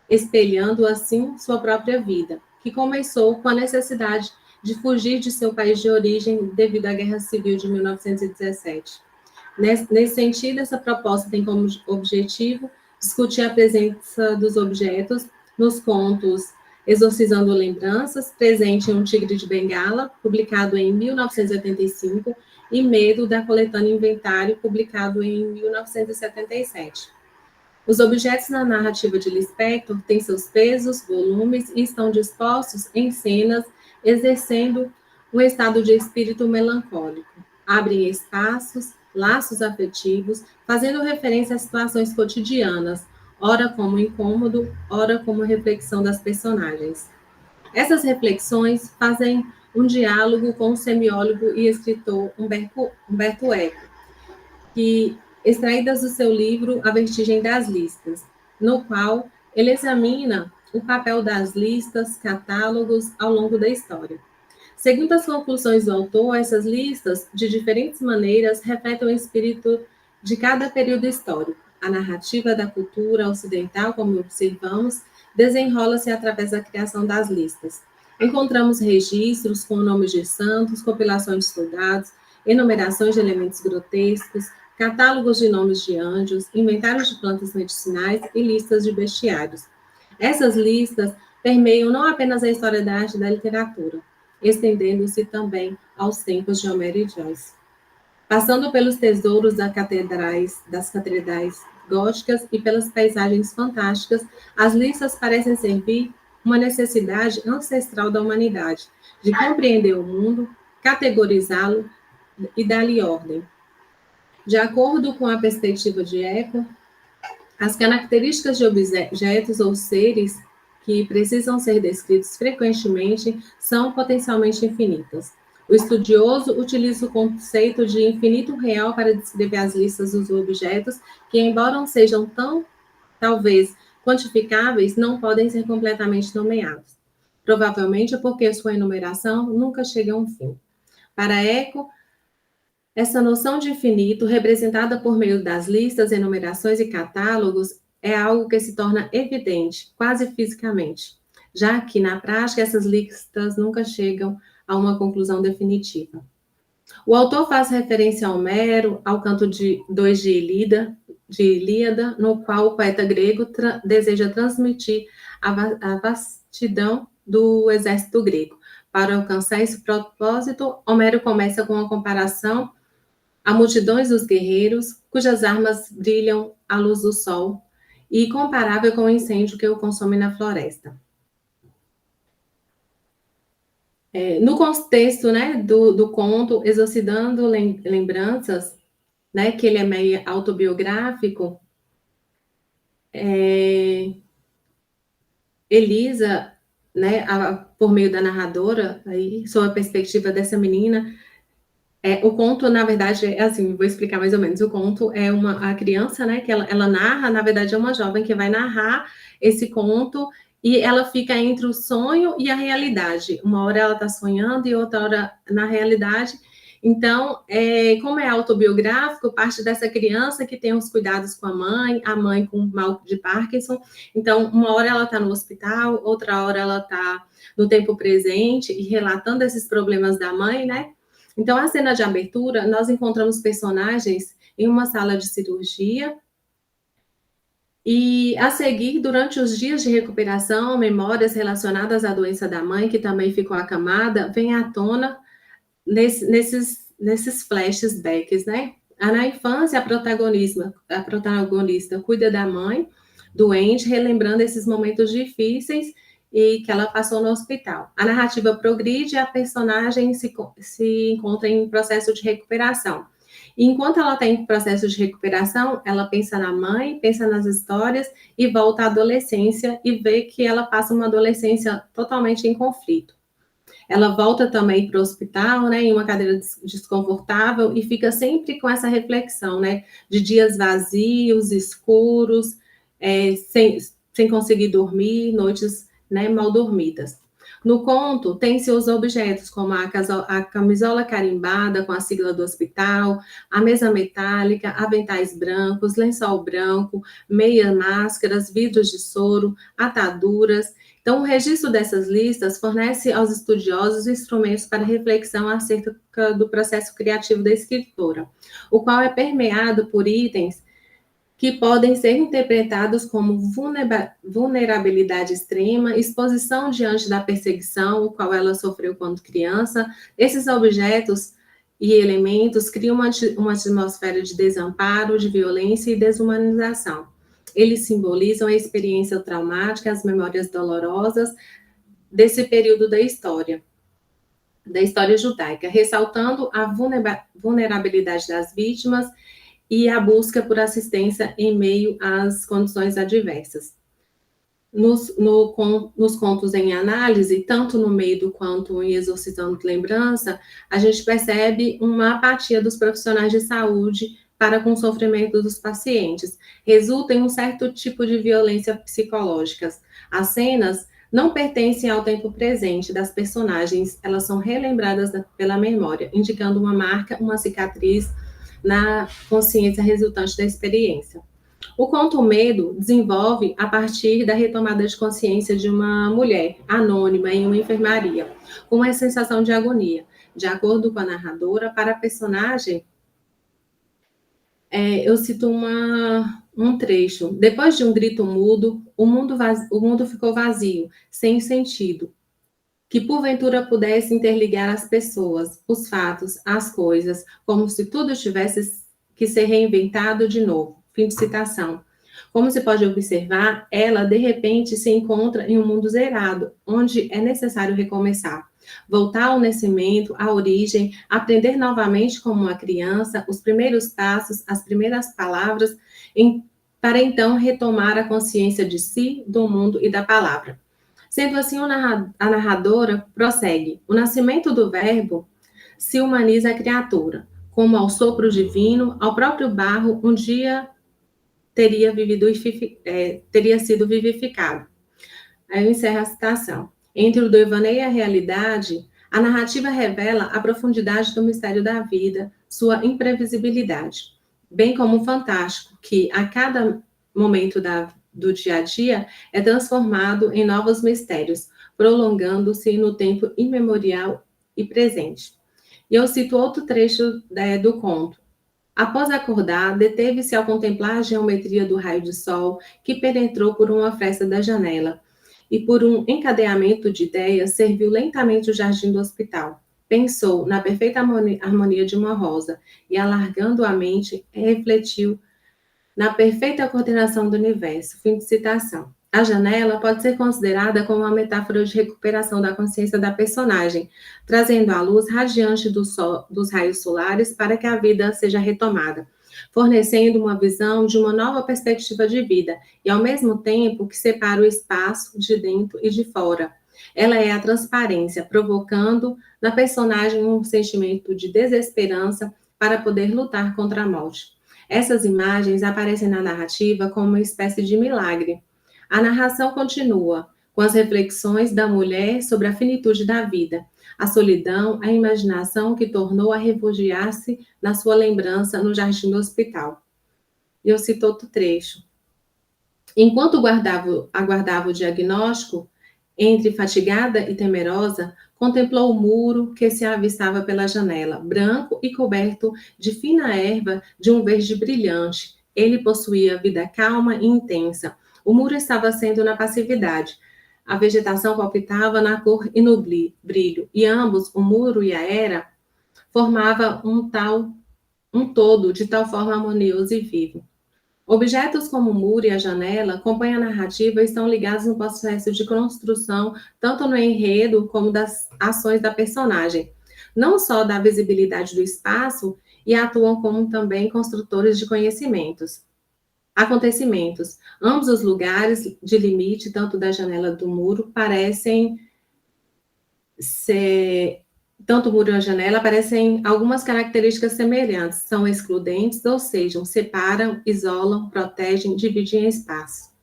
espelhando assim sua própria vida, que começou com a necessidade de fugir de seu país de origem devido à Guerra Civil de 1917. Nesse sentido, essa proposta tem como objetivo discutir a presença dos objetos nos contos Exorcizando Lembranças, presente em Um Tigre de Bengala, publicado em 1985, e Medo, da coletânea Inventário, publicado em 1977. Os objetos na narrativa de Lispector têm seus pesos, volumes e estão dispostos em cenas, exercendo um estado de espírito melancólico. Abrem espaços, laços afetivos, fazendo referência a situações cotidianas, ora como incômodo, ora como reflexão das personagens. Essas reflexões fazem um diálogo com o semiólogo e escritor Humberto Eco, que extraídas do seu livro A Vertigem das Listas, no qual ele examina o papel das listas, catálogos ao longo da história. Segundo as conclusões do autor, essas listas, de diferentes maneiras, refletem o espírito de cada período histórico. A narrativa da cultura ocidental, como observamos, desenrola-se através da criação das listas. Encontramos registros com nomes de santos, compilações de soldados, enumerações de elementos grotescos, catálogos de nomes de anjos, inventários de plantas medicinais e listas de bestiários. Essas listas permeiam não apenas a história da arte e da literatura, estendendo-se também aos tempos de Homero e Joyce. Passando pelos tesouros das catedrais góticas e pelas paisagens fantásticas, as listas parecem servir uma necessidade ancestral da humanidade, de compreender o mundo, categorizá-lo e dar-lhe ordem. De acordo com a perspectiva de Eco, as características de objetos ou seres que precisam ser descritos frequentemente são potencialmente infinitas. O estudioso utiliza o conceito de infinito real para descrever as listas dos objetos que, embora não sejam talvez, quantificáveis, não podem ser completamente nomeados. Provavelmente porque sua enumeração nunca chega a um fim. Para Eco, essa noção de infinito, representada por meio das listas, enumerações e catálogos, é algo que se torna evidente, quase fisicamente, já que, na prática, essas listas nunca chegam a uma conclusão definitiva. O autor faz referência a Homero, ao canto 2 de Ilíada, no qual o poeta grego deseja transmitir a vastidão do exército grego. Para alcançar esse propósito, Homero começa com uma comparação a multidões dos guerreiros, cujas armas brilham à luz do sol, e comparável com o incêndio que o consome na floresta. No contexto, né, do conto Exorcizando Lembranças, né, que ele é meio autobiográfico, Elisa, né, por meio da narradora, aí, sob a perspectiva dessa menina, o conto, na verdade, é assim, vou explicar mais ou menos. O conto é a criança, né, que ela narra, na verdade, é uma jovem que vai narrar esse conto e ela fica entre o sonho e a realidade. Uma hora ela está sonhando e outra hora na realidade. Então, como é autobiográfico, parte dessa criança que tem os cuidados com a mãe com mal de Parkinson. Então, uma hora ela está no hospital, outra hora ela está no tempo presente e relatando esses problemas da mãe, né? Então, a cena de abertura, nós encontramos personagens em uma sala de cirurgia e, a seguir, durante os dias de recuperação, memórias relacionadas à doença da mãe, que também ficou acamada, vêm à tona nesses flashbacks, né? Na infância, a protagonista cuida da mãe doente, relembrando esses momentos difíceis e que ela passou no hospital. A narrativa progride e a personagem se encontra em processo de recuperação. E enquanto ela está em processo de recuperação, ela pensa na mãe, pensa nas histórias e volta à adolescência e vê que ela passa uma adolescência totalmente em conflito. Ela volta também para o hospital, né, em uma cadeira desconfortável e fica sempre com essa reflexão, né, de dias vazios, escuros, sem conseguir dormir, noites, né, mal dormidas. No conto, tem-se os objetos, como a camisola carimbada com a sigla do hospital, a mesa metálica, aventais brancos, lençol branco, meias máscaras, vidros de soro, ataduras. Então, o registro dessas listas fornece aos estudiosos instrumentos para reflexão acerca do processo criativo da escritora, o qual é permeado por itens que podem ser interpretados como vulnerabilidade extrema, exposição diante da perseguição, o qual ela sofreu quando criança. Esses objetos e elementos criam uma atmosfera de desamparo, de violência e desumanização. Eles simbolizam a experiência traumática, as memórias dolorosas desse período da história. da história judaica, ressaltando a vulnerabilidade das vítimas e a busca por assistência em meio às condições adversas. Nos contos em análise, tanto no medo quanto em Exorcizando Lembrança, a gente percebe uma apatia dos profissionais de saúde para com o sofrimento dos pacientes. Resulta em um certo tipo de violência psicológica. As cenas não pertencem ao tempo presente das personagens, elas são relembradas pela memória, indicando uma marca, uma cicatriz na consciência resultante da experiência. O conto Medo desenvolve a partir da retomada de consciência de uma mulher anônima em uma enfermaria, com uma sensação de agonia. De acordo com a narradora, para a personagem, eu cito um trecho. Depois de um grito mudo, o mundo ficou vazio, sem sentido, que porventura pudesse interligar as pessoas, os fatos, as coisas, como se tudo tivesse que ser reinventado de novo. Fim de citação. Como se pode observar, ela, de repente, se encontra em um mundo zerado, onde é necessário recomeçar. Voltar ao nascimento, à origem, aprender novamente como uma criança, os primeiros passos, as primeiras palavras, para então retomar a consciência de si, do mundo e da palavra. Sendo assim, a narradora prossegue. O nascimento do verbo se humaniza a criatura, como ao sopro divino, ao próprio barro, um dia teria sido vivificado. Aí eu encerro a citação. Entre o devaneio e a realidade, a narrativa revela a profundidade do mistério da vida, sua imprevisibilidade, bem como o fantástico, que a cada momento do dia a dia é transformado em novos mistérios, prolongando-se no tempo imemorial e presente. E eu cito outro trecho do conto. Após acordar, deteve-se ao contemplar a geometria do raio de sol que penetrou por uma fresta da janela e, por um encadeamento de ideias, serviu lentamente o jardim do hospital. Pensou na perfeita harmonia de uma rosa e, alargando a mente, refletiu na perfeita coordenação do universo. Fim de citação. A janela pode ser considerada como uma metáfora de recuperação da consciência da personagem, trazendo a luz radiante dos raios solares para que a vida seja retomada, fornecendo uma visão de uma nova perspectiva de vida e, ao mesmo tempo, que separa o espaço de dentro e de fora. Ela é a transparência, provocando na personagem um sentimento de desesperança para poder lutar contra a morte. Essas imagens aparecem na narrativa como uma espécie de milagre. A narração continua com as reflexões da mulher sobre a finitude da vida, a solidão, a imaginação que tornou a refugiar-se na sua lembrança no jardim do hospital. E eu cito outro trecho. Enquanto aguardava o diagnóstico, entre fatigada e temerosa, contemplou o muro que se avistava pela janela, branco e coberto de fina erva de um verde brilhante. Ele possuía vida calma e intensa. O muro estava sendo na passividade. A vegetação palpitava na cor e no brilho, e ambos, o muro e a era, formavam um todo de tal forma harmonioso e vivo. Objetos como o muro e a janela acompanham a narrativa e estão ligados no processo de construção, tanto no enredo como das ações da personagem, não só da visibilidade do espaço, e atuam como também construtores de acontecimentos. Ambos os lugares de limite, tanto da janela do muro, parecem ser... Tanto o muro e a janela parecem algumas características semelhantes, são excludentes, ou seja, separam, isolam, protegem, dividem espaço.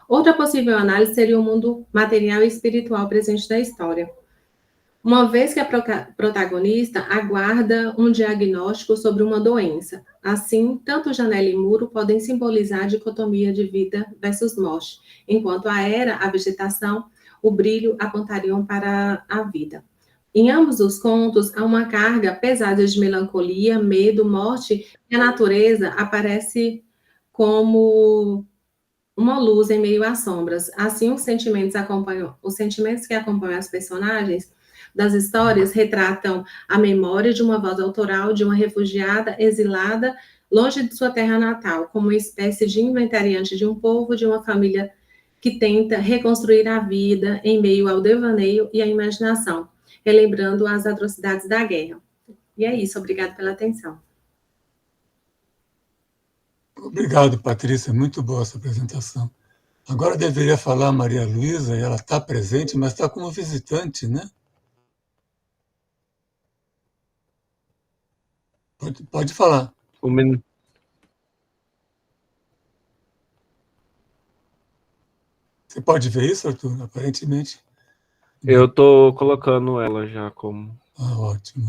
Outra possível análise seria o mundo material e espiritual presente da história. Uma vez que a protagonista aguarda um diagnóstico sobre uma doença. Assim, tanto janela e muro podem simbolizar a dicotomia de vida versus morte, enquanto a era, a vegetação, o brilho apontariam para a vida. Em ambos os contos, há uma carga pesada de melancolia, medo, morte, e a natureza aparece como uma luz em meio às sombras. Assim, os sentimentos que acompanham as personagens das histórias retratam a memória de uma voz autoral de uma refugiada exilada longe de sua terra natal, como uma espécie de inventariante de um povo, de uma família que tenta reconstruir a vida em meio ao devaneio e à imaginação. relembrando as atrocidades da guerra. E é isso, obrigado pela atenção. Obrigado, Patrícia, muito boa essa apresentação. Agora deveria falar a Maria Luísa, e ela está presente, mas está como visitante, né? Pode falar. Você pode ver isso, Arthur? Aparentemente. Eu estou colocando ela já como... Ótimo.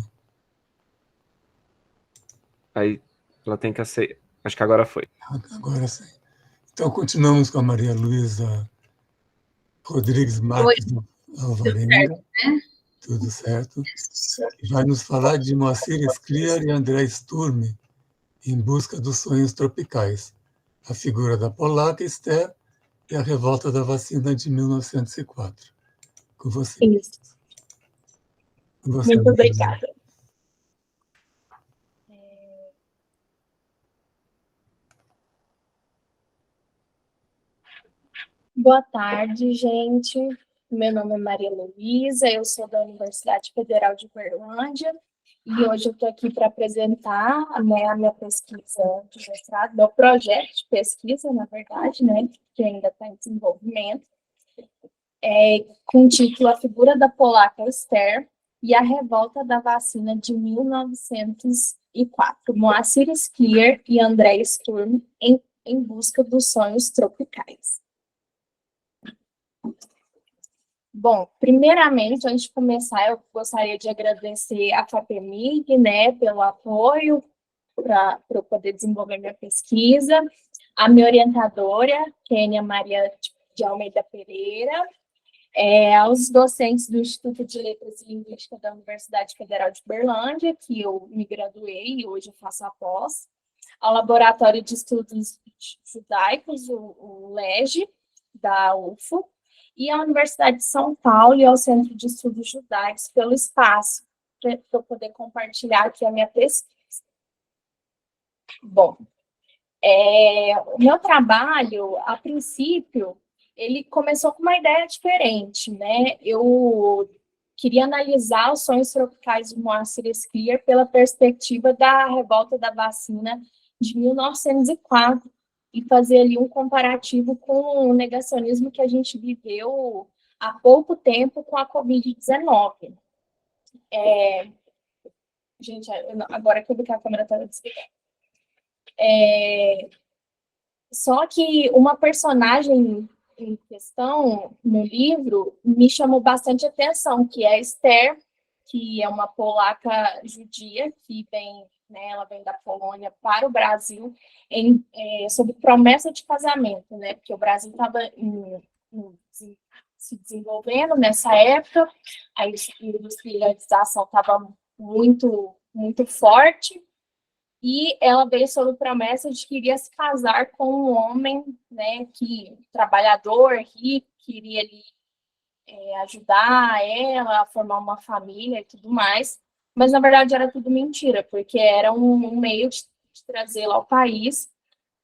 Aí ela tem que aceitar. Acho que agora foi. Agora sim. Então, continuamos com a Maria Luísa Rodrigues Marques Alvarenga. Tudo certo. Vai nos falar de Moacir Scliar e André Sturm, Em Busca dos Sonhos Tropicais, a figura da polaca Esther e a revolta da vacina de 1904. Com você. Isso. Com você, Muito obrigada. Boa tarde, gente. Meu nome é Maria Luísa, eu sou da Universidade Federal de Uberlândia e hoje eu estou aqui para apresentar a minha pesquisa de mestrado, meu projeto de pesquisa, na verdade, né, que ainda está em desenvolvimento, com o título A Figura da Polaca Esther e a Revolta da Vacina de 1904, Moacir Scliar e André Sturm em busca dos sonhos tropicais. Bom, primeiramente, antes de começar, eu gostaria de agradecer a FAPEMIG, né, pelo apoio para eu poder desenvolver minha pesquisa, a minha orientadora, Kênia Maria de Almeida Pereira, aos docentes do Instituto de Letras e Linguística da Universidade Federal de Uberlândia, que eu me graduei e hoje eu faço a pós, ao Laboratório de Estudos Judaicos, o LEGE, da UFO, e à Universidade de São Paulo e ao Centro de Estudos Judaicos pelo espaço, para eu poder compartilhar aqui a minha pesquisa. Bom, o meu trabalho, a princípio, ele começou com uma ideia diferente, né? Eu queria analisar os sonhos tropicais de Moacir Scliar pela perspectiva da revolta da vacina de 1904, e fazer ali um comparativo com o negacionismo que a gente viveu há pouco tempo com a Covid-19. Gente, agora que eu vi que a câmera está desligada. Só que uma personagem em questão no livro me chamou bastante atenção, que é a Esther, que é uma polaca judia que vem, né, ela vem da Polônia para o Brasil sob promessa de casamento, né, porque o Brasil estava se desenvolvendo nessa época, a industrialização estava muito, muito forte, e ela veio sob promessa de que iria se casar com um homem, né, trabalhador, rico, que iria ali ajudar ela a formar uma família e tudo mais, mas na verdade era tudo mentira, porque era um meio de trazê-la ao país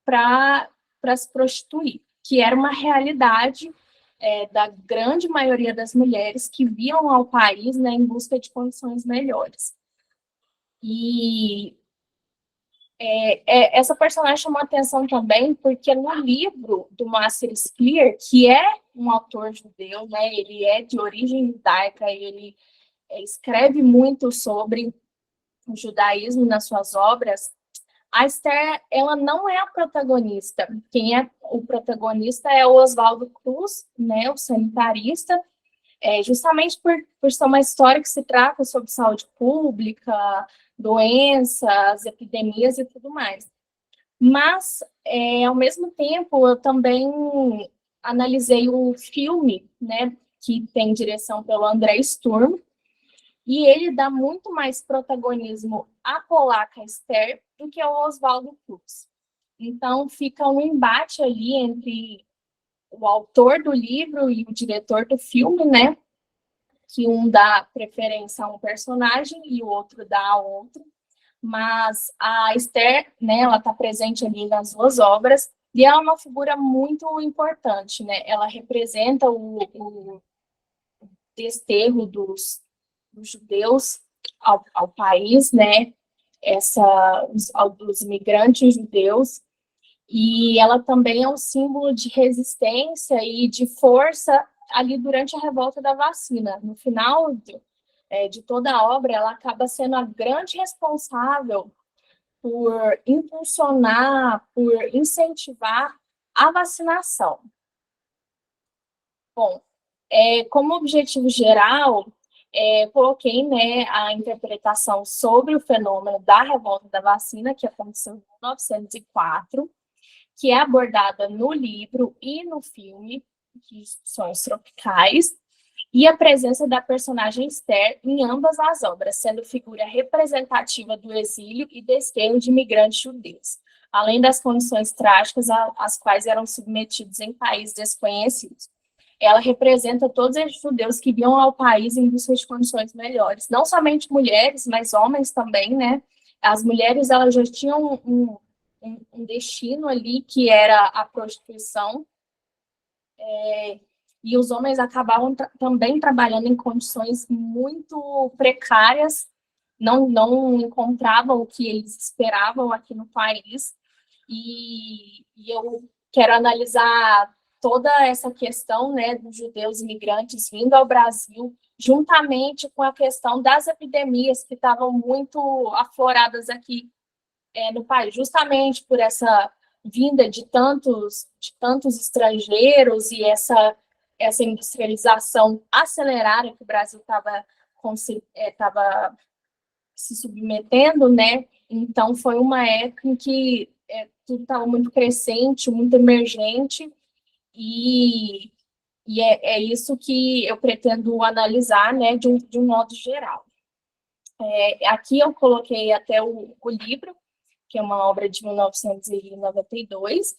para se prostituir, que era uma realidade da grande maioria das mulheres que vinham ao país, né, em busca de condições melhores. E essa personagem chamou a atenção também porque no livro do Moacir Scliar, que é um autor judeu, né, ele é de origem judaica, ele escreve muito sobre o judaísmo nas suas obras, a Esther, ela não é a protagonista. Quem é o protagonista é o Oswaldo Cruz, né, o sanitarista, justamente por ser uma história que se trata sobre saúde pública, doenças, epidemias e tudo mais. Mas, ao mesmo tempo, eu também analisei o filme, né, que tem direção pelo André Sturm, e ele dá muito mais protagonismo à polaca Esther do que ao Oswaldo Cruz. Então, fica um embate ali entre o autor do livro e o diretor do filme, né, que um dá preferência a um personagem e o outro dá a outro, mas a Esther, né, ela está presente ali nas duas obras, e ela é uma figura muito importante, né, ela representa o desterro dos dos judeus ao país, né? Dos imigrantes judeus, e ela também é um símbolo de resistência e de força ali durante a revolta da vacina. No final de toda a obra, ela acaba sendo a grande responsável por impulsionar, por incentivar a vacinação. Bom, como objetivo geral, coloquei, né, a interpretação sobre o fenômeno da revolta da vacina, que aconteceu em 1904, que é abordada no livro e no filme, que são os Tropicais, e a presença da personagem Esther em ambas as obras, sendo figura representativa do exílio e desterro de imigrantes judeus, além das condições trágicas às quais eram submetidos em países desconhecidos. Ela representa todos os judeus que vinham ao país em busca de condições melhores. Não somente mulheres, mas homens também, né? As mulheres, elas já tinham um destino ali, que era a prostituição, e os homens acabavam também trabalhando em condições muito precárias, não encontravam o que eles esperavam aqui no país, e eu quero analisar toda essa questão, né, dos judeus imigrantes vindo ao Brasil, juntamente com a questão das epidemias que estavam muito afloradas aqui no país, justamente por essa vinda de tantos estrangeiros e essa industrialização acelerada que o Brasil estava se submetendo, né? Então, foi uma época em que tudo estava muito crescente, muito emergente, e é isso que eu pretendo analisar, né, de um modo geral. Aqui eu coloquei até o livro, que é uma obra de 1992,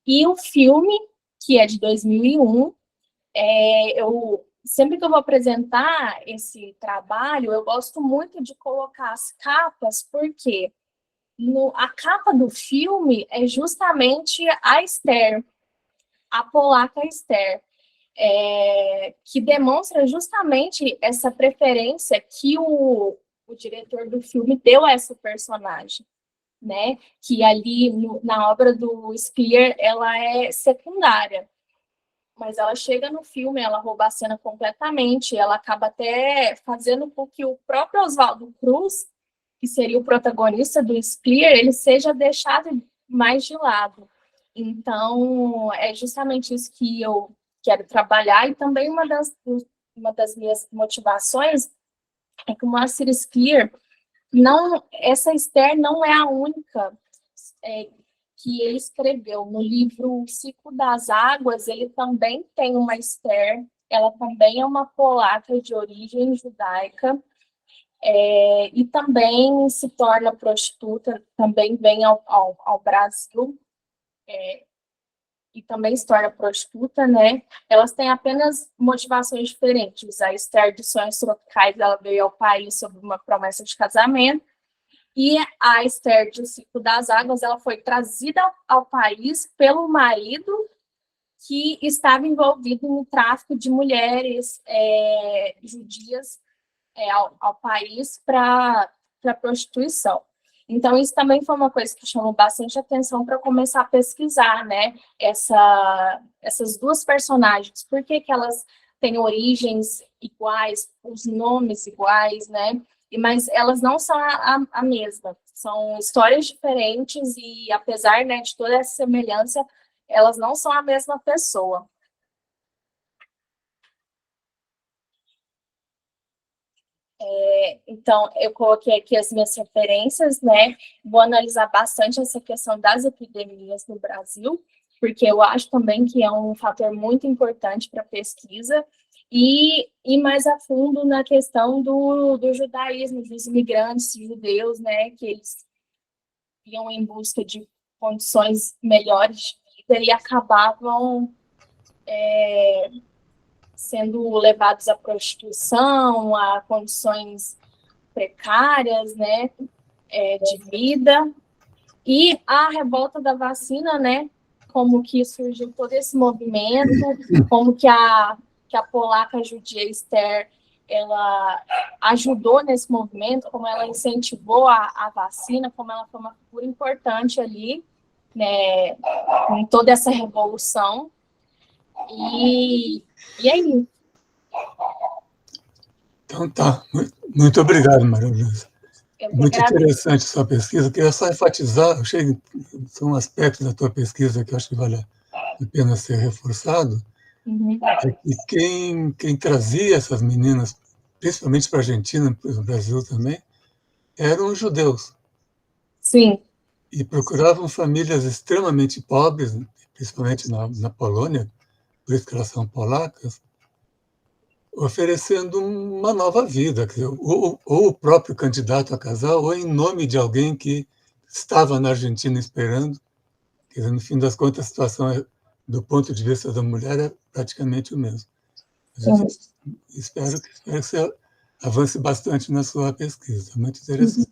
e o filme, que é de 2001. Sempre que eu vou apresentar esse trabalho, eu gosto muito de colocar as capas, porque a capa do filme é justamente a Esther, a polaca Esther, que demonstra justamente essa preferência que o diretor do filme deu a essa personagem, né? Que ali na obra do Scliar ela é secundária, mas ela chega no filme, ela rouba a cena completamente, ela acaba até fazendo com que o próprio Oswaldo Cruz, que seria o protagonista do Scliar, ele seja deixado mais de lado. Então, é justamente isso que eu quero trabalhar, e também uma das minhas motivações é que o Moacir Scliar, essa Esther não é a única que ele escreveu. No livro O Ciclo das Águas, ele também tem uma Esther, ela também é uma polaca de origem judaica, e também se torna prostituta, também vem ao Brasil, e também se torna prostituta, né? Elas têm apenas motivações diferentes. A Esther de Sonhos Tropicais, ela veio ao país sob uma promessa de casamento, e a Esther de O Ciclo das Águas, ela foi trazida ao país pelo marido, que estava envolvido no tráfico de mulheres judias ao país para prostituição. Então, isso também foi uma coisa que chamou bastante atenção para começar a pesquisar, né, essas duas personagens, por que elas têm origens iguais, os nomes iguais, né, mas elas não são a mesma, são histórias diferentes e, apesar, né, de toda essa semelhança, elas não são a mesma pessoa. Então, eu coloquei aqui as minhas referências, né? Vou analisar bastante essa questão das epidemias no Brasil, porque eu acho também que é um fator muito importante para a pesquisa, e mais a fundo na questão do judaísmo, dos imigrantes judeus, né? Que eles iam em busca de condições melhores de vida e acabavam sendo levados à prostituição, a condições precárias, né, de vida. E a revolta da vacina, né, como que surgiu todo esse movimento, como que a polaca judia Esther, ela ajudou nesse movimento, como ela incentivou a vacina, como ela foi uma figura importante ali, né, em toda essa revolução. E é isso. Então tá, muito obrigado, Maria Luísa. Eu que Muito agradeço. interessante a sua pesquisa. Queria só enfatizar, são aspectos da tua pesquisa que eu acho que vale a pena ser reforçado, Uhum. é que quem trazia essas meninas, principalmente para a Argentina, para o Brasil também, eram os judeus. Sim. E procuravam famílias extremamente pobres, principalmente na Polônia, por isso que elas são polacas, oferecendo uma nova vida, quer dizer, ou o próprio candidato a casar, ou em nome de alguém que estava na Argentina esperando. Quer dizer, no fim das contas, a situação, do ponto de vista da mulher, é praticamente o mesmo. Espero que você avance bastante na sua pesquisa, muito interessante.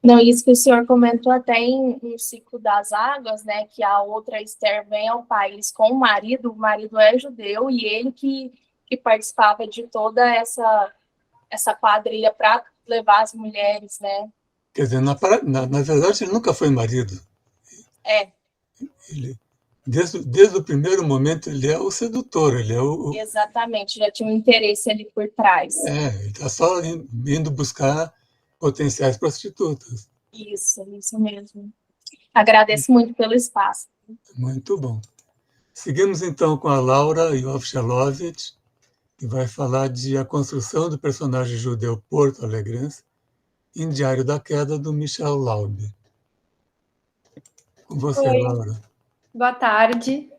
Não, isso que o senhor comentou até em Ciclo das Águas, né, que a outra Esther vem ao país com o marido é judeu, e ele que participava de toda essa quadrilha para levar as mulheres, né? Quer dizer, na verdade, ele nunca foi marido. Ele, desde o primeiro momento, ele é o sedutor, ele é Exatamente, já tinha um interesse ali por trás. Ele está só indo buscar potenciais prostitutas. Isso mesmo. Agradeço muito pelo espaço. Muito bom. Seguimos, então, com a Laura Jovchelovich, que vai falar de A Construção do Personagem Judeu Porto-Alegrense em Diário da Queda, do Michel Laub. Com você, Oi. Laura. Boa tarde.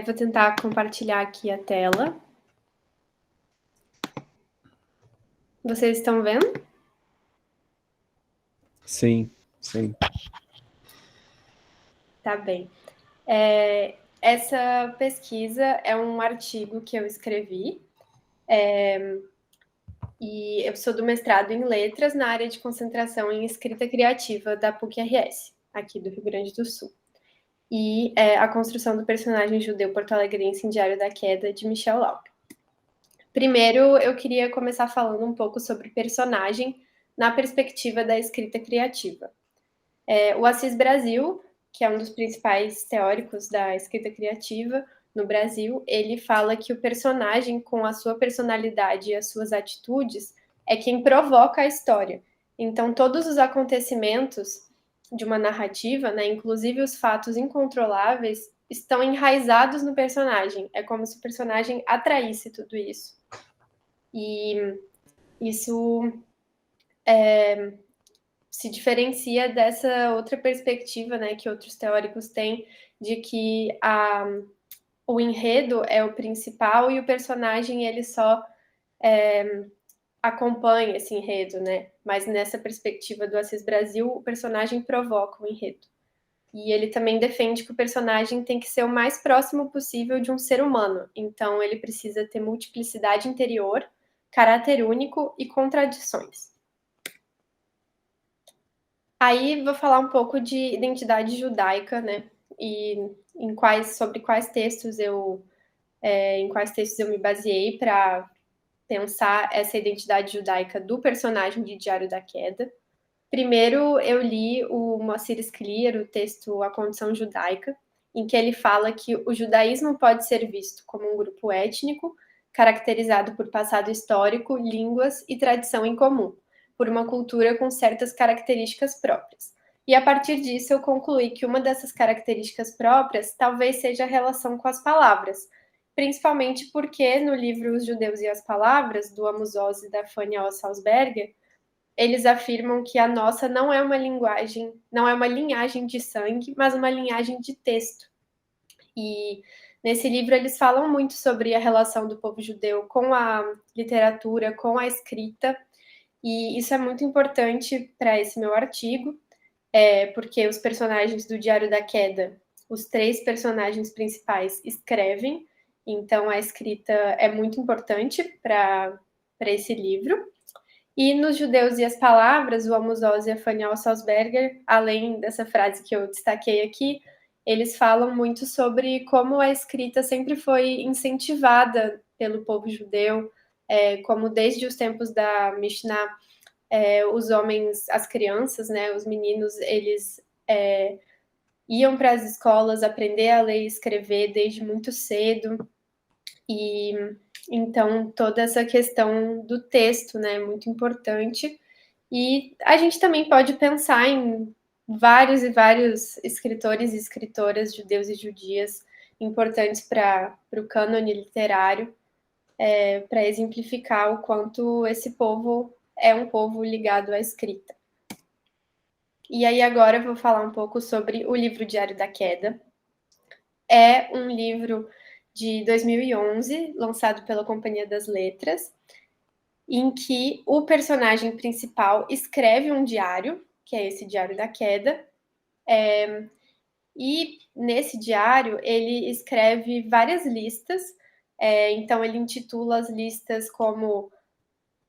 Vou tentar compartilhar aqui a tela. Vocês estão vendo? Sim, sim. Tá bem. Essa pesquisa é um artigo que eu escrevi, e eu sou do mestrado em Letras na área de concentração em Escrita Criativa da PUC-RS, aqui do Rio Grande do Sul. E A Construção do Personagem Judeu Porto-Alegrense em Diário da Queda, de Michel Laub. Primeiro, eu queria começar falando um pouco sobre personagem na perspectiva da escrita criativa. O Assis Brasil, que é um dos principais teóricos da escrita criativa no Brasil, ele fala que o personagem, com a sua personalidade e as suas atitudes, é quem provoca a história. Então, todos os acontecimentos de uma narrativa, né, inclusive os fatos incontroláveis, estão enraizados no personagem. É como se o personagem atraísse tudo isso. E isso se diferencia dessa outra perspectiva, né, que outros teóricos têm, de que o enredo é o principal e o personagem ele só acompanha esse enredo, né? Mas nessa perspectiva do Assis Brasil, o personagem provoca o enredo. E ele também defende que o personagem tem que ser o mais próximo possível de um ser humano. Então, ele precisa ter multiplicidade interior, caráter único e contradições. Aí, vou falar um pouco de identidade judaica, né? E sobre quais textos eu me baseei para pensar essa identidade judaica do personagem de Diário da Queda. Primeiro, eu li o Moacir Scliar, o texto A Condição Judaica, em que ele fala que o judaísmo pode ser visto como um grupo étnico, caracterizado por passado histórico, línguas e tradição em comum, por uma cultura com certas características próprias. E a partir disso, eu concluí que uma dessas características próprias talvez seja a relação com as palavras, principalmente porque no livro Os Judeus e as Palavras, do Amos Oz e da Fania Salzberger, eles afirmam que a nossa não é uma linhagem de sangue, mas uma linhagem de texto. E nesse livro eles falam muito sobre a relação do povo judeu com a literatura, com a escrita, e isso é muito importante para esse meu artigo, porque os personagens do Diário da Queda, os 3 personagens principais escrevem, então a escrita é muito importante para esse livro. E nos Judeus e as Palavras, o Amos Oz e a Fania Salzberger, além dessa frase que eu destaquei aqui, eles falam muito sobre como a escrita sempre foi incentivada pelo povo judeu, como desde os tempos da Mishnah, os homens, as crianças, né, os meninos, eles iam para as escolas aprender a ler e escrever desde muito cedo, e então toda essa questão do texto, né, é muito importante. E a gente também pode pensar em vários e vários escritores e escritoras judeus e judias importantes para o cânone literário, para exemplificar o quanto esse povo é um povo ligado à escrita. E aí agora eu vou falar um pouco sobre o livro Diário da Queda. É um livro de 2011, lançado pela Companhia das Letras, em que o personagem principal escreve um diário, que é esse Diário da Queda, e nesse diário ele escreve várias listas, então ele intitula as listas como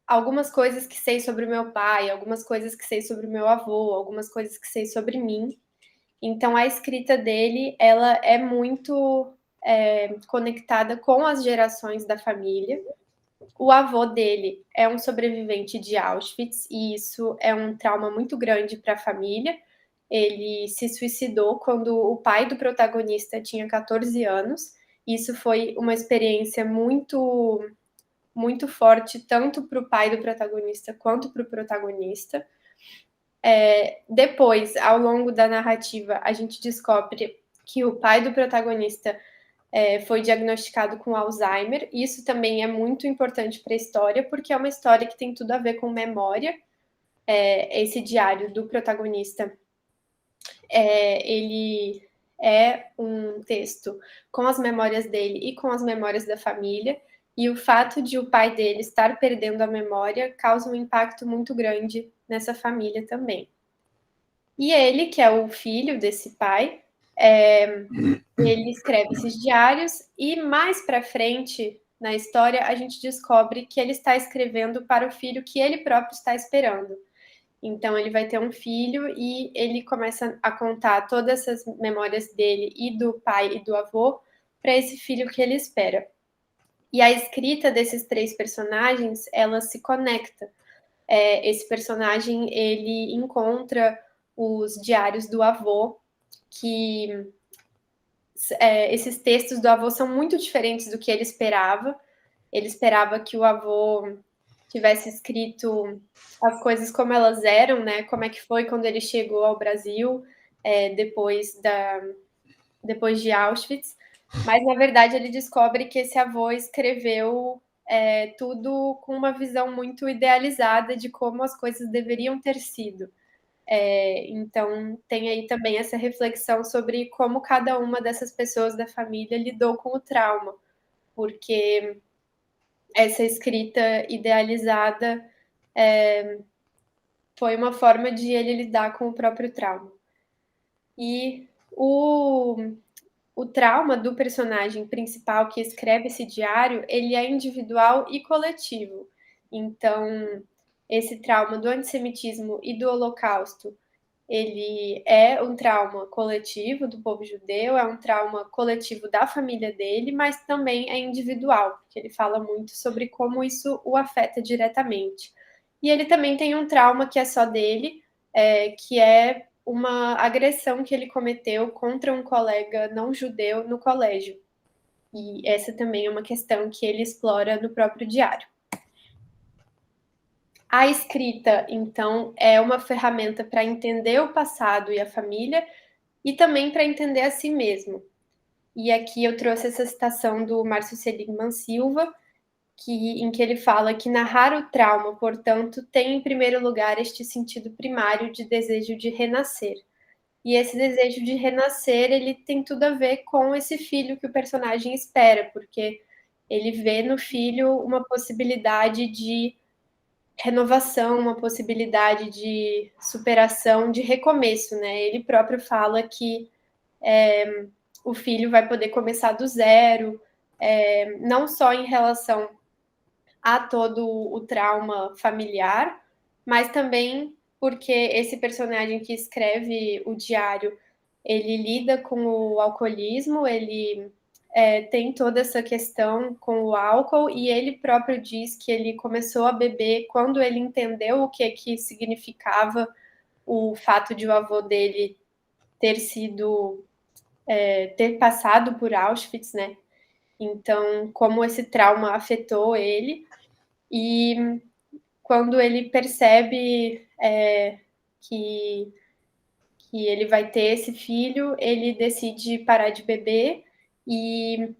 algumas coisas que sei sobre o meu pai, algumas coisas que sei sobre o meu avô, algumas coisas que sei sobre mim. Então a escrita dele, ela é muito conectada com as gerações da família. O avô dele é um sobrevivente de Auschwitz, e isso é um trauma muito grande para a família. Ele se suicidou quando o pai do protagonista tinha 14 anos. Isso foi uma experiência muito, muito forte, tanto para o pai do protagonista quanto para o protagonista. Depois, ao longo da narrativa, a gente descobre que o pai do protagonista foi diagnosticado com Alzheimer. Isso também é muito importante para a história, porque é uma história que tem tudo a ver com memória. Esse diário do protagonista, ele é um texto com as memórias dele e com as memórias da família, e o fato de o pai dele estar perdendo a memória causa um impacto muito grande nessa família também. E ele, que é o filho desse pai, ele escreve esses diários, e mais para frente na história a gente descobre que ele está escrevendo para o filho que ele próprio está esperando. Então ele vai ter um filho e ele começa a contar todas essas memórias dele e do pai e do avô para esse filho que ele espera. E a escrita desses três personagens, ela se conecta. Esse personagem, ele encontra os diários do avô, que esses textos do avô são muito diferentes do que ele esperava. Ele esperava que o avô tivesse escrito as coisas como elas eram, né? Como é que foi quando ele chegou ao Brasil depois de Auschwitz. Mas, na verdade, ele descobre que esse avô escreveu tudo com uma visão muito idealizada de como as coisas deveriam ter sido. Então, tem aí também essa reflexão sobre como cada uma dessas pessoas da família lidou com o trauma, porque essa escrita idealizada foi uma forma de ele lidar com o próprio trauma. E o trauma do personagem principal que escreve esse diário, ele é individual e coletivo. Então, esse trauma do antissemitismo e do Holocausto, ele é um trauma coletivo do povo judeu, é um trauma coletivo da família dele, mas também é individual, porque ele fala muito sobre como isso o afeta diretamente. E ele também tem um trauma que é só dele, que é uma agressão que ele cometeu contra um colega não judeu no colégio. E essa também é uma questão que ele explora no próprio diário. A escrita, então, é uma ferramenta para entender o passado e a família, e também para entender a si mesmo. E aqui eu trouxe essa citação do Márcio Seligman Silva, em que ele fala que narrar o trauma, portanto, tem em primeiro lugar este sentido primário de desejo de renascer. E esse desejo de renascer, ele tem tudo a ver com esse filho que o personagem espera, porque ele vê no filho uma possibilidade de renovação, uma possibilidade de superação, de recomeço, né? Ele próprio fala que o filho vai poder começar do zero, não só em relação a todo o trauma familiar, mas também porque esse personagem que escreve o diário, ele lida com o alcoolismo, ele tem toda essa questão com o álcool, e ele próprio diz que ele começou a beber quando ele entendeu o que significava o fato de o avô dele ter passado por Auschwitz, né? Então, como esse trauma afetou ele, e quando ele percebe que ele vai ter esse filho, ele decide parar de beber e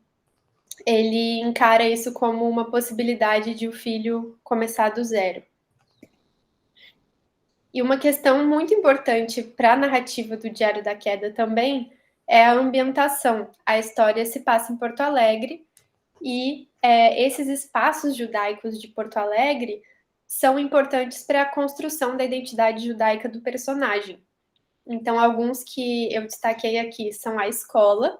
ele encara isso como uma possibilidade de o filho começar do zero. E uma questão muito importante para a narrativa do Diário da Queda também é a ambientação. A história se passa em Porto Alegre e esses espaços judaicos de Porto Alegre são importantes para a construção da identidade judaica do personagem. Então, alguns que eu destaquei aqui são a escola.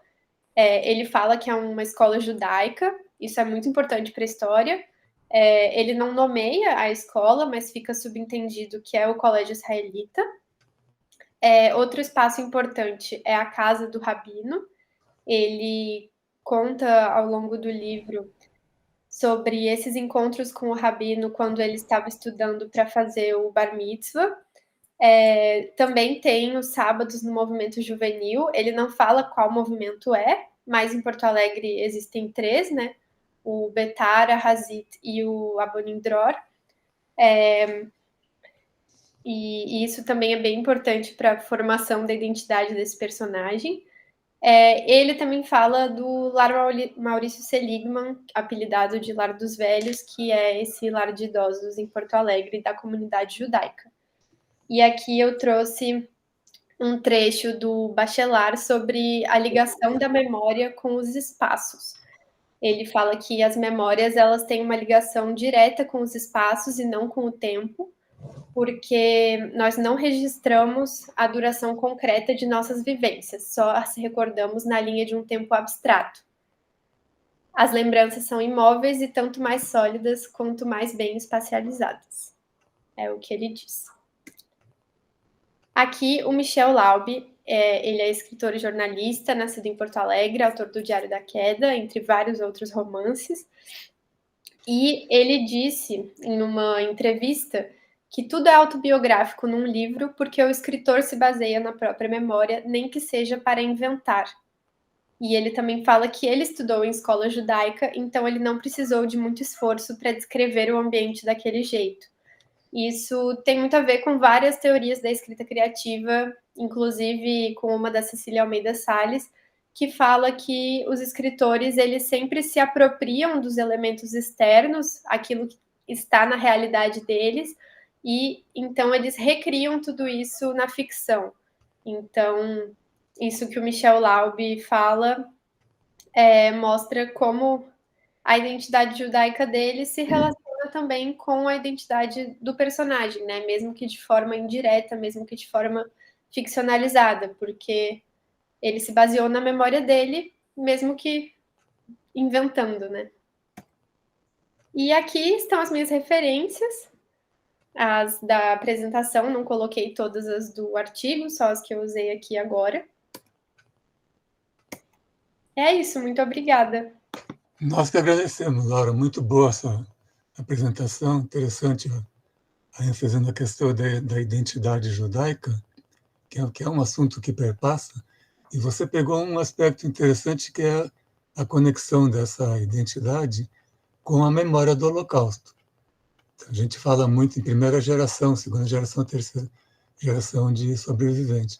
Ele fala que é uma escola judaica, isso é muito importante para a história. Ele não nomeia a escola, mas fica subentendido que é o colégio israelita. Outro espaço importante é a casa do rabino. Ele conta ao longo do livro sobre esses encontros com o rabino quando ele estava estudando para fazer o bar mitzvah. Também tem os sábados no movimento juvenil. Ele não fala qual movimento é, mas em Porto Alegre existem 3, né? O Betar, a Hazit e o Abonindror. E isso também é bem importante para a formação da identidade desse personagem. Ele também fala do Lar Maurício Seligman, apelidado de Lar dos Velhos, que é esse lar de idosos em Porto Alegre da comunidade judaica. E aqui eu trouxe um trecho do Bachelard sobre a ligação da memória com os espaços. Ele fala que as memórias elas têm uma ligação direta com os espaços e não com o tempo, porque nós não registramos a duração concreta de nossas vivências, só as recordamos na linha de um tempo abstrato. As lembranças são imóveis e tanto mais sólidas quanto mais bem espacializadas. É o que ele diz. Aqui, o Michel Laub, ele é escritor e jornalista, nascido em Porto Alegre, autor do Diário da Queda, entre vários outros romances. E ele disse, em uma entrevista, que tudo é autobiográfico num livro porque o escritor se baseia na própria memória, nem que seja para inventar. E ele também fala que ele estudou em escola judaica, então ele não precisou de muito esforço para descrever o ambiente daquele jeito. Isso tem muito a ver com várias teorias da escrita criativa, inclusive com uma da Cecília Almeida Salles, que fala que os escritores eles sempre se apropriam dos elementos externos, aquilo que está na realidade deles, e então eles recriam tudo isso na ficção. Então, isso que o Michel Laub fala mostra como a identidade judaica dele se relaciona também com a identidade do personagem, né? Mesmo que de forma indireta, mesmo que de forma ficcionalizada, porque ele se baseou na memória dele, mesmo que inventando, né? E aqui estão as minhas referências, as da apresentação, não coloquei todas as do artigo, só as que eu usei aqui agora. É isso, muito obrigada. Nós que agradecemos, Laura, muito boa essa apresentação, interessante a ênfase na questão da identidade judaica, que é um assunto que perpassa, e você pegou um aspecto interessante que é a conexão dessa identidade com a memória do Holocausto. A gente fala muito em primeira geração, segunda geração, terceira geração de sobreviventes.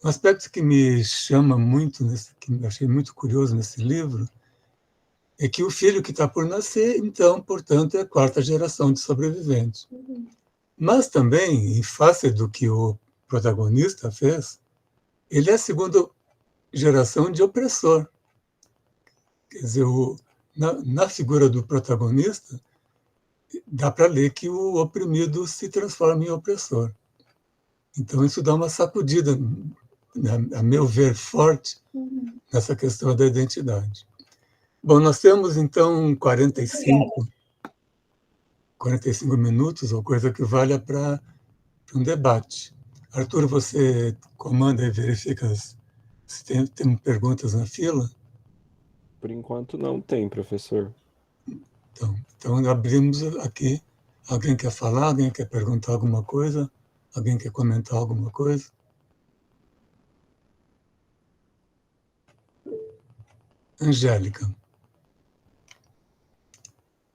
Um aspecto que me chama muito, que eu achei muito curioso nesse livro, é que o filho que está por nascer, então, portanto, é a 4ª geração de sobreviventes. Mas também, em face do que o protagonista fez, ele é a 2ª geração de opressor. Quer dizer, na figura do protagonista, dá para ler que o oprimido se transforma em opressor. Então, isso dá uma sacudida, a meu ver, forte nessa questão da identidade. Bom, nós temos, então, 45 minutos, ou coisa que valha para um debate. Arthur, você comanda e verifica se tem perguntas na fila? Por enquanto não tem, professor. Então abrimos aqui. Alguém quer falar? Alguém quer perguntar alguma coisa? Alguém quer comentar alguma coisa? Angélica.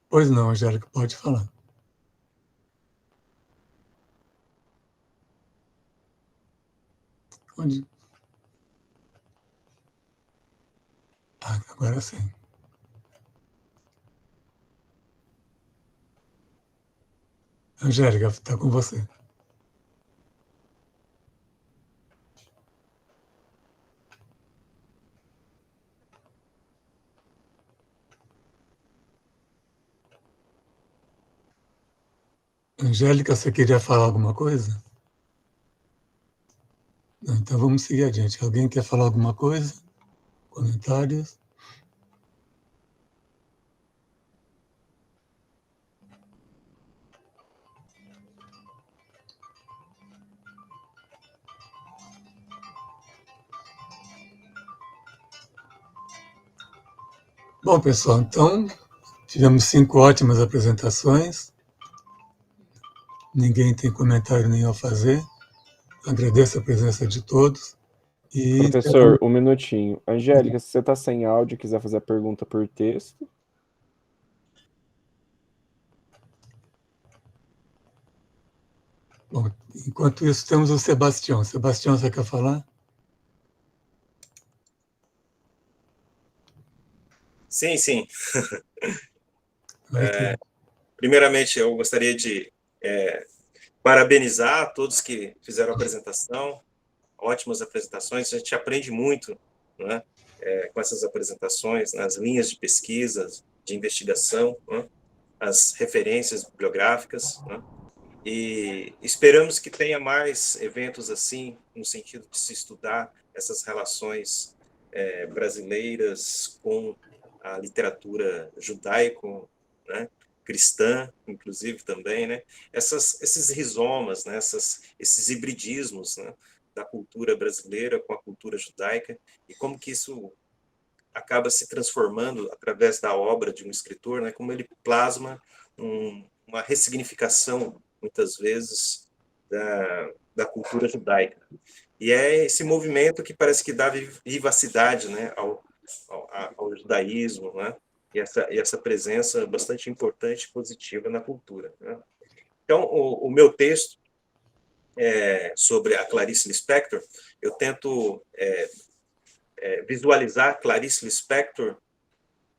Pois não, Angélica, pode falar. Onde? Agora sim. Angélica, está com você. Angélica, você queria falar alguma coisa? Não, então vamos seguir adiante. Alguém quer falar alguma coisa? Comentários? Bom, pessoal, então tivemos 5 ótimas apresentações. Ninguém tem comentário nenhum a fazer. Agradeço a presença de todos. E Professor, um minutinho. Angélica, se você está sem áudio e quiser fazer a pergunta por texto. Bom, enquanto isso, temos o Sebastião. Sebastião, você quer falar? Sim, sim. Primeiramente, eu gostaria de parabenizar todos que fizeram a apresentação. Ótimas apresentações, a gente aprende muito, né, com essas apresentações, nas linhas de pesquisa, de investigação, né, as referências bibliográficas, né, e esperamos que tenha mais eventos assim, no sentido de se estudar essas relações brasileiras com a literatura judaico, né, cristã, inclusive também, né, esses rizomas, né, esses hibridismos, né, da cultura brasileira com a cultura judaica, e como que isso acaba se transformando através da obra de um escritor, né, como ele plasma uma ressignificação, muitas vezes, da cultura judaica. E é esse movimento que parece que dá vivacidade, né, ao judaísmo, né, e essa presença bastante importante e positiva na cultura, né. Então, o meu texto sobre a Clarice Lispector, eu tento visualizar Clarice Lispector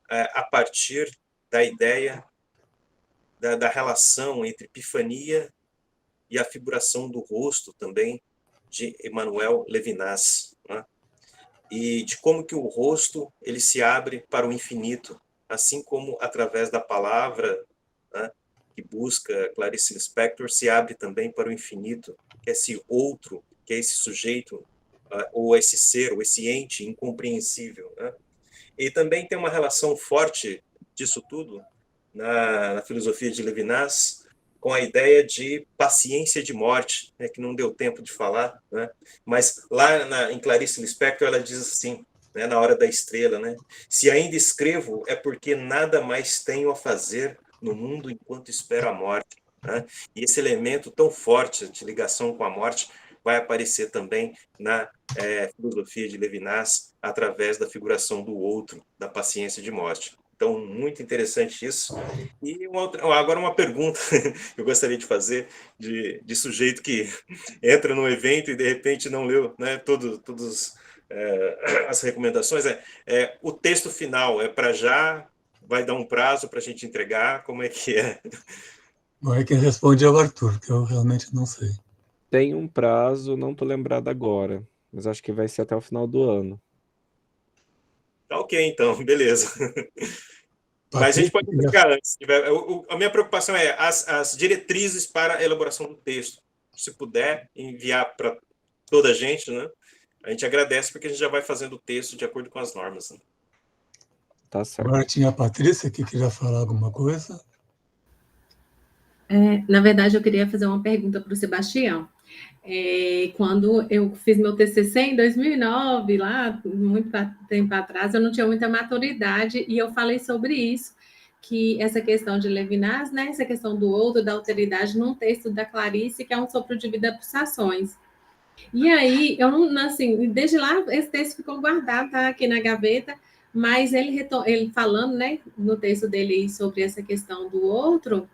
a partir da ideia da relação entre epifania e a figuração do rosto também de Emmanuel Levinas, né? E de como que o rosto ele se abre para o infinito, assim como através da palavra, né, que busca Clarice Lispector, se abre também para o infinito, que é esse outro, que é esse sujeito, ou esse ser, ou esse ente incompreensível, né? E também tem uma relação forte disso tudo na filosofia de Levinas com a ideia de paciência de morte, né, que não deu tempo de falar, né? Mas lá em Clarice Lispector ela diz assim, né, na Hora da Estrela, né? Se ainda escrevo é porque nada mais tenho a fazer no mundo enquanto espero a morte, né? E esse elemento tão forte de ligação com a morte vai aparecer também na filosofia de Levinas através da figuração do outro, da paciência de morte. Então, muito interessante isso. E agora uma pergunta que eu gostaria de fazer de sujeito que entra no evento e, de repente, não leu, né, todas as recomendações. O texto final é para já? Vai dar um prazo para a gente entregar? Como é que é? Bom, aí quem responde é o Arthur, que eu realmente não sei. Tem um prazo, não estou lembrado agora, mas acho que vai ser até o final do ano. Tá ok, então, beleza. Mas a gente pode entregar antes. A minha preocupação é as diretrizes para a elaboração do texto. Se puder enviar para toda a gente, né? A gente agradece, porque a gente já vai fazendo o texto de acordo com as normas. Né? Tá certo. Agora tinha a Patrícia que queria falar alguma coisa. Na verdade, eu queria fazer uma pergunta para o Sebastião. Quando eu fiz meu TCC em 2009, lá, muito tempo atrás, eu não tinha muita maturidade, e eu falei sobre isso, que essa questão de Levinas, né, essa questão do outro, da alteridade, num texto da Clarice, que é um sopro de vida pulsações. E aí, eu não, assim, desde lá, esse texto ficou guardado, tá aqui na gaveta, mas ele falando, né, no texto dele sobre essa questão do outro,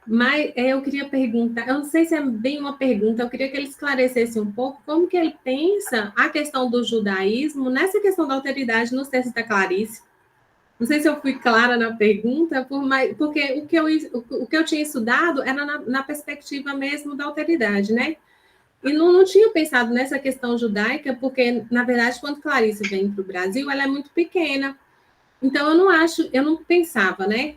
mas eu queria perguntar, eu não sei se é bem uma pergunta, eu queria que ele esclarecesse um pouco como que ele pensa a questão do judaísmo nessa questão da alteridade nos textos da Clarice. Não sei se eu fui clara na pergunta, porque o que eu tinha estudado era na perspectiva mesmo da alteridade, né? E não tinha pensado nessa questão judaica, porque, na verdade, quando Clarice vem para o Brasil, ela é muito pequena. Então, eu não pensava, né,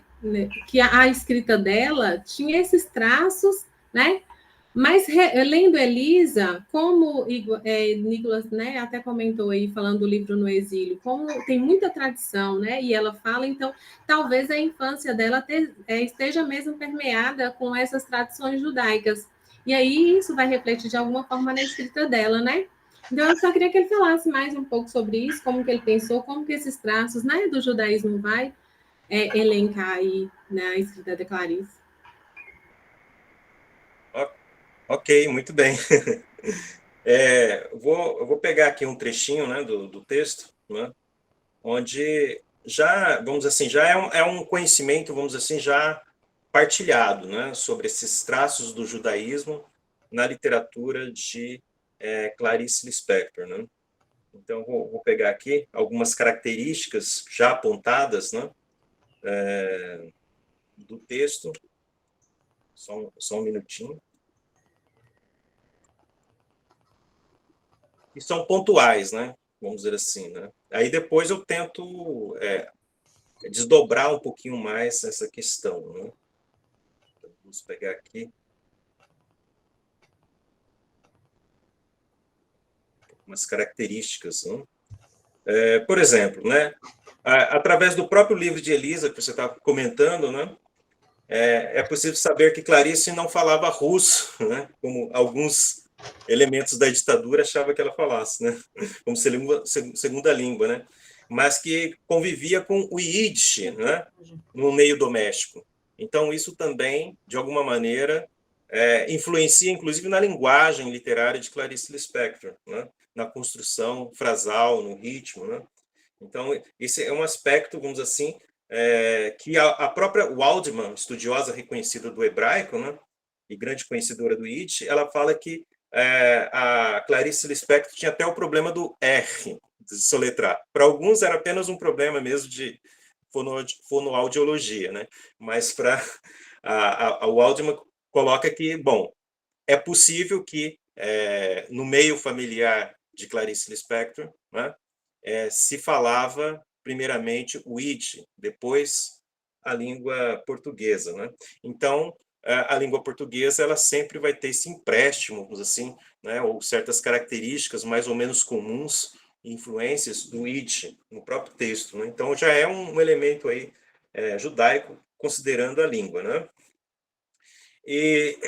que a escrita dela tinha esses traços, né? Mas, lendo Elisa, como Nicolas, né, até comentou aí, falando do livro No Exílio, como tem muita tradição, né, e ela fala, então, talvez a infância dela esteja mesmo permeada com essas tradições judaicas. E aí, isso vai refletir de alguma forma na escrita dela, né? Então, eu só queria que ele falasse mais um pouco sobre isso, como que ele pensou, como que esses traços, né, do judaísmo vai elencar aí na escrita da Clarice. Ok, muito bem. Eu vou pegar aqui um trechinho, né, do texto, né, onde já, vamos dizer assim, já é um conhecimento, vamos dizer assim, já partilhado, né, sobre esses traços do judaísmo na literatura de Clarice Lispector, né? Então, vou pegar aqui algumas características já apontadas, né, do texto. Só um minutinho. E são pontuais, né? Vamos dizer assim, né? Aí depois eu tento desdobrar um pouquinho mais essa questão, né? Vamos pegar aqui umas características, né? Por exemplo, né? Através do próprio livro de Elisa, que você estava comentando, né? É possível saber que Clarice não falava russo, né? Como alguns elementos da ditadura achavam que ela falasse, né? Como segunda língua, né? Mas que convivia com o Yiddish, né? No meio doméstico. Então, isso também, de alguma maneira, influencia, inclusive, na linguagem literária de Clarice Lispector, né? Na construção frasal, no ritmo, né? Então, esse é um aspecto, vamos dizer assim, que a própria Waldman, estudiosa reconhecida do hebraico, né, e grande conhecedora do Yiddish, ela fala que a Clarice Lispector tinha até o problema do R, de soletrar. Para alguns era apenas um problema mesmo de fonoaudiologia, né? Mas para a Waldman coloca que, bom, é possível que no meio familiar de Clarice Lispector, né, se falava primeiramente o Yiddish, depois a língua portuguesa, né? Então, a língua portuguesa ela sempre vai ter esse empréstimo, assim, né, ou certas características mais ou menos comuns, influências do Yiddish no próprio texto, né? Então, já é um elemento aí judaico, considerando a língua, né? E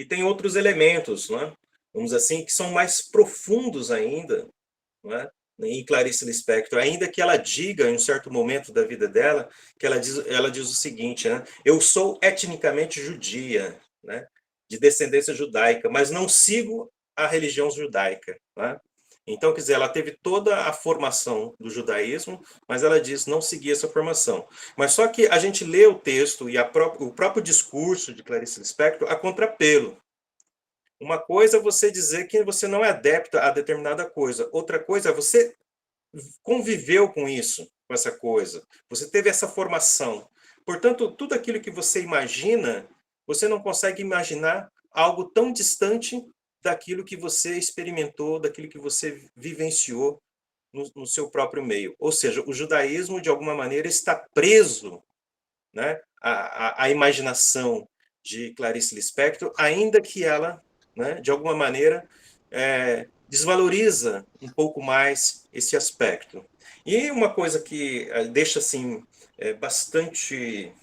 tem outros elementos, né? Vamos dizer assim, que são mais profundos ainda, né? Em Clarice Lispector, ainda que ela diga em um certo momento da vida dela, que ela diz o seguinte, né? Eu sou etnicamente judia, né? De descendência judaica, mas não sigo a religião judaica, né? Então, quer dizer, ela teve toda a formação do judaísmo, mas ela diz não seguir essa formação. Mas só que a gente lê o texto e o próprio discurso de Clarice Lispector a contrapelo. Uma coisa é você dizer que você não é adepto a determinada coisa. Outra coisa é você conviveu com isso, com essa coisa. Você teve essa formação. Portanto, tudo aquilo que você imagina, você não consegue imaginar algo tão distante daquilo que você experimentou, daquilo que você vivenciou no seu próprio meio. Ou seja, o judaísmo, de alguma maneira, está preso, né, à imaginação de Clarice Lispector, ainda que ela, né, de alguma maneira, desvaloriza um pouco mais esse aspecto. E uma coisa que deixa assim bastante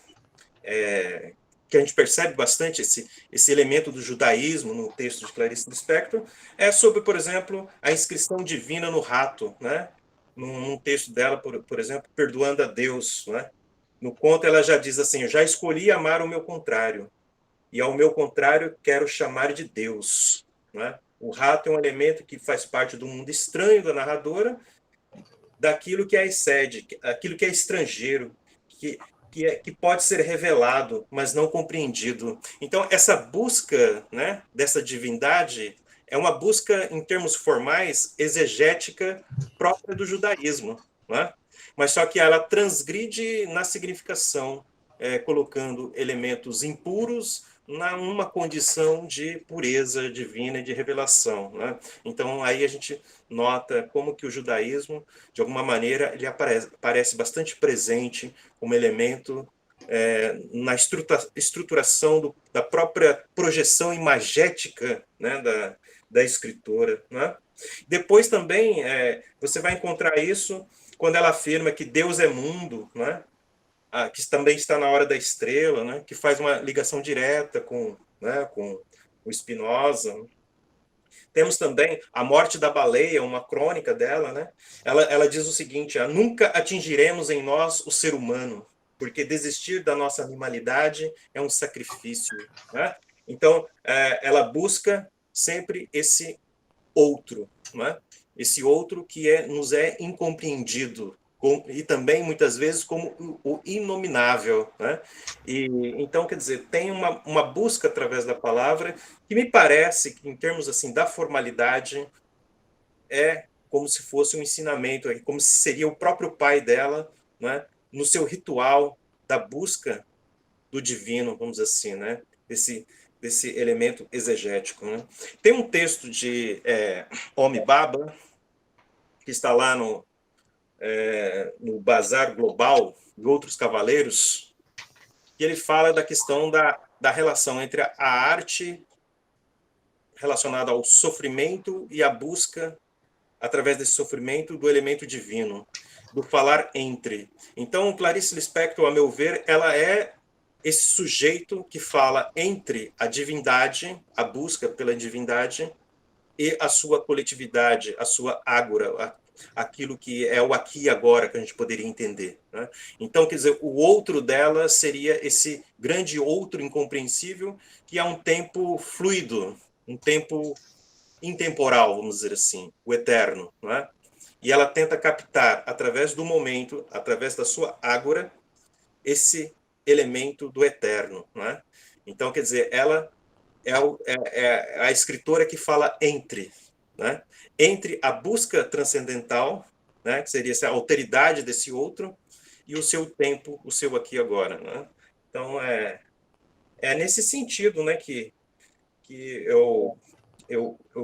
que a gente percebe bastante esse elemento do judaísmo no texto de Clarice Lispector, é sobre, por exemplo, a inscrição divina no rato, né? Num texto dela, por exemplo, Perdoando a Deus, né? No conto ela já diz assim: eu já escolhi amar o meu contrário, e ao meu contrário quero chamar de Deus, né? O rato é um elemento que faz parte do mundo estranho da narradora, daquilo que a excede, aquilo que é estrangeiro, que pode ser revelado, mas não compreendido. Então, essa busca, né, dessa divindade é uma busca, em termos formais, exegética própria do judaísmo, né? Mas só que ela transgride na significação, colocando elementos impuros numa condição de pureza divina e de revelação, né? Então, aí a gente nota como que o judaísmo, de alguma maneira, ele aparece bastante presente como elemento na estruturação da própria projeção imagética, né, da escritora, né? Depois também você vai encontrar isso quando ela afirma que Deus é mundo, né? Que também está na hora da estrela, né? Que faz uma ligação direta com o Spinoza. Temos também A Morte da Baleia, uma crônica dela, né? Ela diz o seguinte: nunca atingiremos em nós o ser humano, porque desistir da nossa animalidade é um sacrifício, né? Então, ela busca sempre esse outro, né? Esse outro que nos é incompreendido, e também, muitas vezes, como o inominável, né? E, então, quer dizer, tem uma busca através da palavra que me parece que, em termos assim da formalidade, é como se fosse um ensinamento, como se seria o próprio pai dela, né? No seu ritual da busca do divino, vamos dizer assim, né? Desse elemento exegético, né? Tem um texto de Homi Bhabha, que está lá no Bazar Global e Outros Cavaleiros, que ele fala da questão da relação entre a arte relacionada ao sofrimento e a busca, através desse sofrimento, do elemento divino, do falar entre. Então, Clarice Lispector, a meu ver, ela é esse sujeito que fala entre a divindade, a busca pela divindade, e a sua coletividade, a sua ágora, aquilo que é o aqui e agora, que a gente poderia entender, né? Então, quer dizer, o outro dela seria esse grande outro incompreensível, que é um tempo fluido, um tempo intemporal, vamos dizer assim, o eterno, não é? E ela tenta captar, através do momento, através da sua ágora, esse elemento do eterno, não é? Então, quer dizer, ela é a escritora que fala entre, né? Entre a busca transcendental, né, que seria essa alteridade desse outro, e o seu tempo, o seu aqui e agora, né? Então, é nesse sentido, né, que eu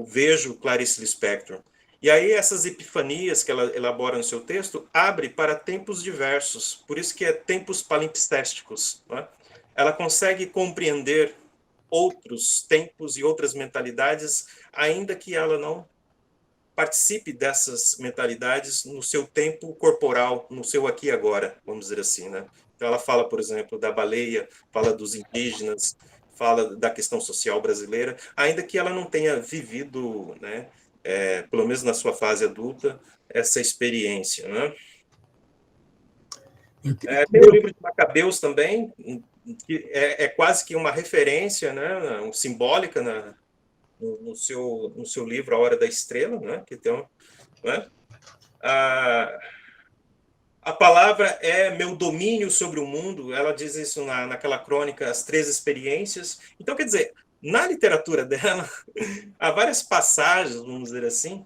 vejo Clarice Lispector. E aí essas epifanias que ela elabora no seu texto abre para tempos diversos, por isso que é tempos palimpsésticos, né? Ela consegue compreender outros tempos e outras mentalidades, ainda que ela não participe dessas mentalidades no seu tempo corporal, no seu aqui e agora, vamos dizer assim, né? Então ela fala, por exemplo, da baleia, fala dos indígenas, fala da questão social brasileira, ainda que ela não tenha vivido, né, pelo menos na sua fase adulta, essa experiência, né? Tem o livro de Macabeus também, que é quase que uma referência, né, simbólica no seu livro A Hora da Estrela, né, que tem né, a palavra é meu domínio sobre o mundo. Ela diz isso naquela crônica As Três Experiências. Então, quer dizer, na literatura dela, há várias passagens, vamos dizer assim,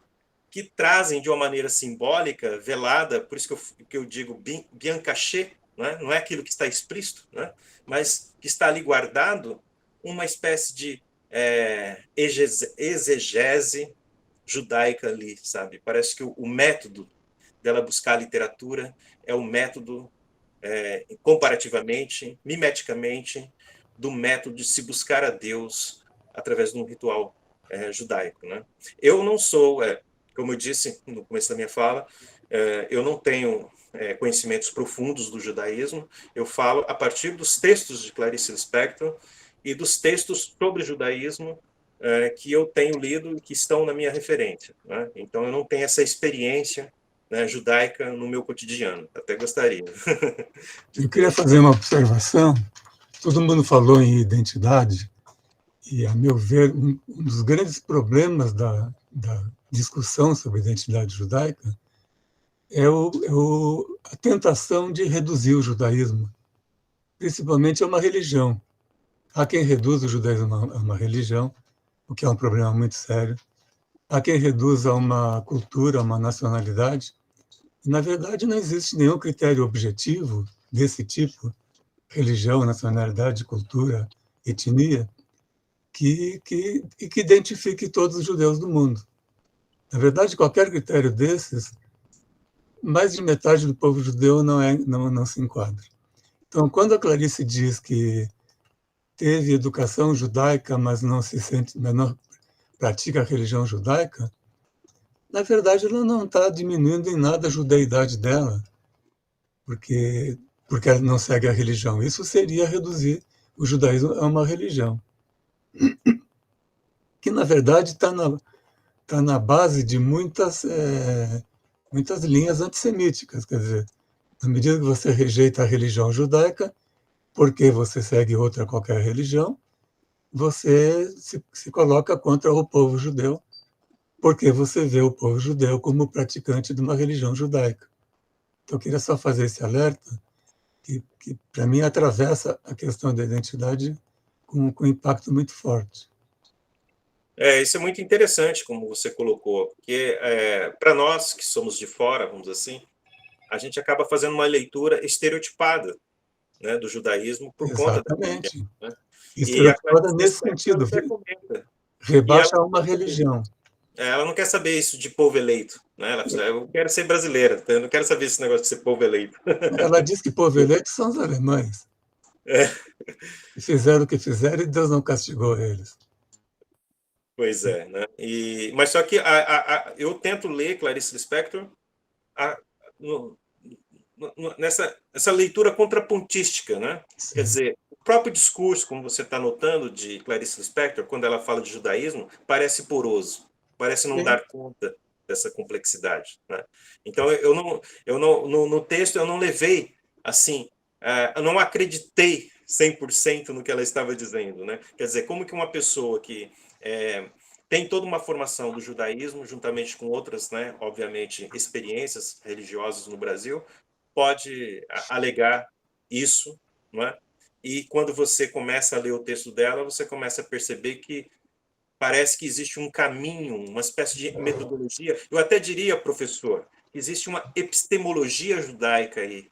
que trazem de uma maneira simbólica, velada, por isso que eu digo bien caché, né? Não é aquilo que está explícito, né? Mas que está ali guardado, uma espécie de exegese judaica ali, sabe? Parece que o método dela buscar a literatura é o método, comparativamente, mimeticamente, do método de se buscar a Deus através de um ritual judaico, né? Eu não sou, como eu disse no começo da minha fala, eu não tenho conhecimentos profundos do judaísmo, eu falo a partir dos textos de Clarice Lispector e dos textos sobre judaísmo que eu tenho lido e que estão na minha referência, né? Então, eu não tenho essa experiência, né, judaica no meu cotidiano, até gostaria. Eu queria fazer uma observação. Todo mundo falou em identidade, e, a meu ver, um dos grandes problemas da discussão sobre identidade judaica é a tentação de reduzir o judaísmo, principalmente a uma religião. Há quem reduz o judaísmo a uma religião, o que é um problema muito sério. Há quem reduz a uma cultura, a uma nacionalidade. E, na verdade, não existe nenhum critério objetivo desse tipo, religião, nacionalidade, cultura, etnia, que identifique todos os judeus do mundo. Na verdade, qualquer critério desses, mais de metade do povo judeu não se enquadra. Então, quando a Clarice diz que teve educação judaica, mas não pratica a religião judaica, na verdade, ela não está diminuindo em nada a judeidade dela, porque ela não segue a religião. Isso seria reduzir o judaísmo a uma religião, que, na verdade, está na base de muitas linhas antissemíticas. Quer dizer, na medida que você rejeita a religião judaica, porque você segue outra qualquer religião, você se coloca contra o povo judeu, porque você vê o povo judeu como praticante de uma religião judaica. Então, eu queria só fazer esse alerta, que para mim, atravessa a questão da identidade com um impacto muito forte. Isso é muito interessante, como você colocou, porque para nós que somos de fora, vamos dizer assim, a gente acaba fazendo uma leitura estereotipada, né, do judaísmo por conta da Exatamente. né? Estereotipada nesse sentido, rebaixa uma religião. Ela não quer saber isso de povo eleito, né? Ela diz, eu quero ser brasileira, eu não quero saber esse negócio de ser povo eleito. Ela diz que povo eleito são os alemães. Que fizeram o que fizeram e Deus não castigou eles. Pois é, né? Mas só que eu tento ler Clarice Lispector nessa leitura contrapontística, né? Sim. Quer dizer, o próprio discurso, como você está notando, de Clarice Lispector, quando ela fala de judaísmo, parece poroso, parece não dar conta dessa complexidade, né? Então, no texto eu não levei assim, eu não acreditei 100% no que ela estava dizendo, né? Quer dizer, como que uma pessoa que tem toda uma formação do judaísmo, juntamente com outras, né, obviamente, experiências religiosas no Brasil, pode alegar isso, não é? E quando você começa a ler o texto dela, você começa a perceber que parece que existe um caminho, uma espécie de metodologia. Eu até diria, professor, que existe uma epistemologia judaica aí,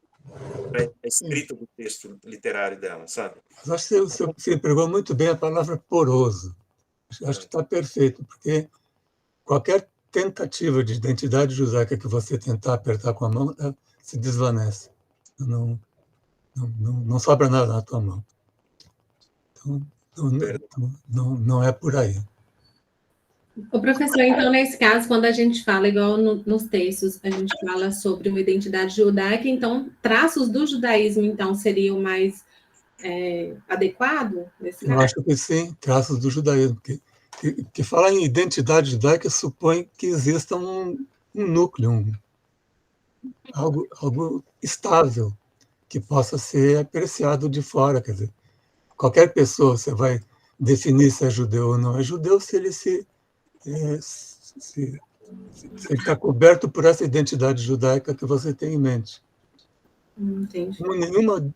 a escrita do texto literário dela, sabe? Mas acho que você empregou muito bem a palavra poroso. Acho que está perfeito, porque qualquer tentativa de identidade judaica que você tentar apertar com a mão, se desvanece. Não sobra nada na tua mão. Então, não é por aí. O professor, então, nesse caso, quando a gente fala, igual nos textos, a gente fala sobre uma identidade judaica, então, traços do judaísmo, então, seriam mais adequado? Eu acho que sim, traços do judaísmo, que falar em identidade judaica supõe que exista um núcleo, algo estável, que possa ser apreciado de fora. Quer dizer, qualquer pessoa, você vai definir se é judeu ou não é judeu, se ele está coberto por essa identidade judaica que você tem em mente. Entendi. Nenhuma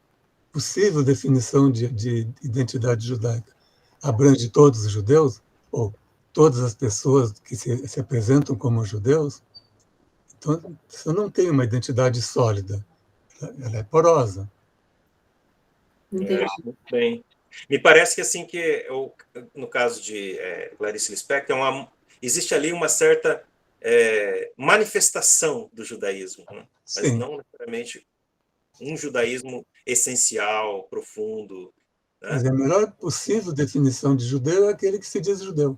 possível definição de identidade judaica abrange todos os judeus, ou todas as pessoas que se apresentam como judeus. Então, você não tem uma identidade sólida, ela é porosa. Muito bem. Me parece que, assim, no caso de Clarice Lispector, existe ali uma certa manifestação do judaísmo, né? Mas não necessariamente um judaísmo essencial, profundo. Né? Mas a melhor possível definição de judeu é aquele que se diz judeu.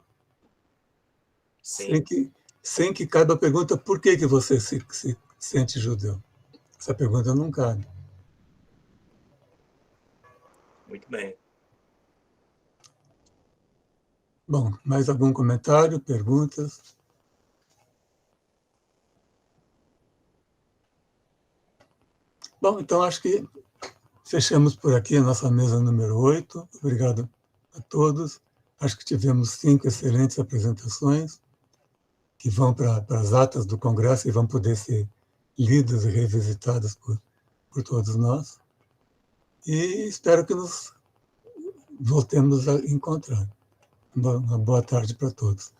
Sim. Sem que caiba a pergunta por que você se sente judeu? Essa pergunta não cabe. Muito bem. Bom, mais algum comentário, perguntas? Bom, então acho que fechamos por aqui a nossa mesa número 8. Obrigado a todos. Acho que tivemos 5 excelentes apresentações que vão para as atas do Congresso e vão poder ser lidas e revisitadas por todos nós. E espero que nos voltemos a encontrar. Uma boa tarde para todos.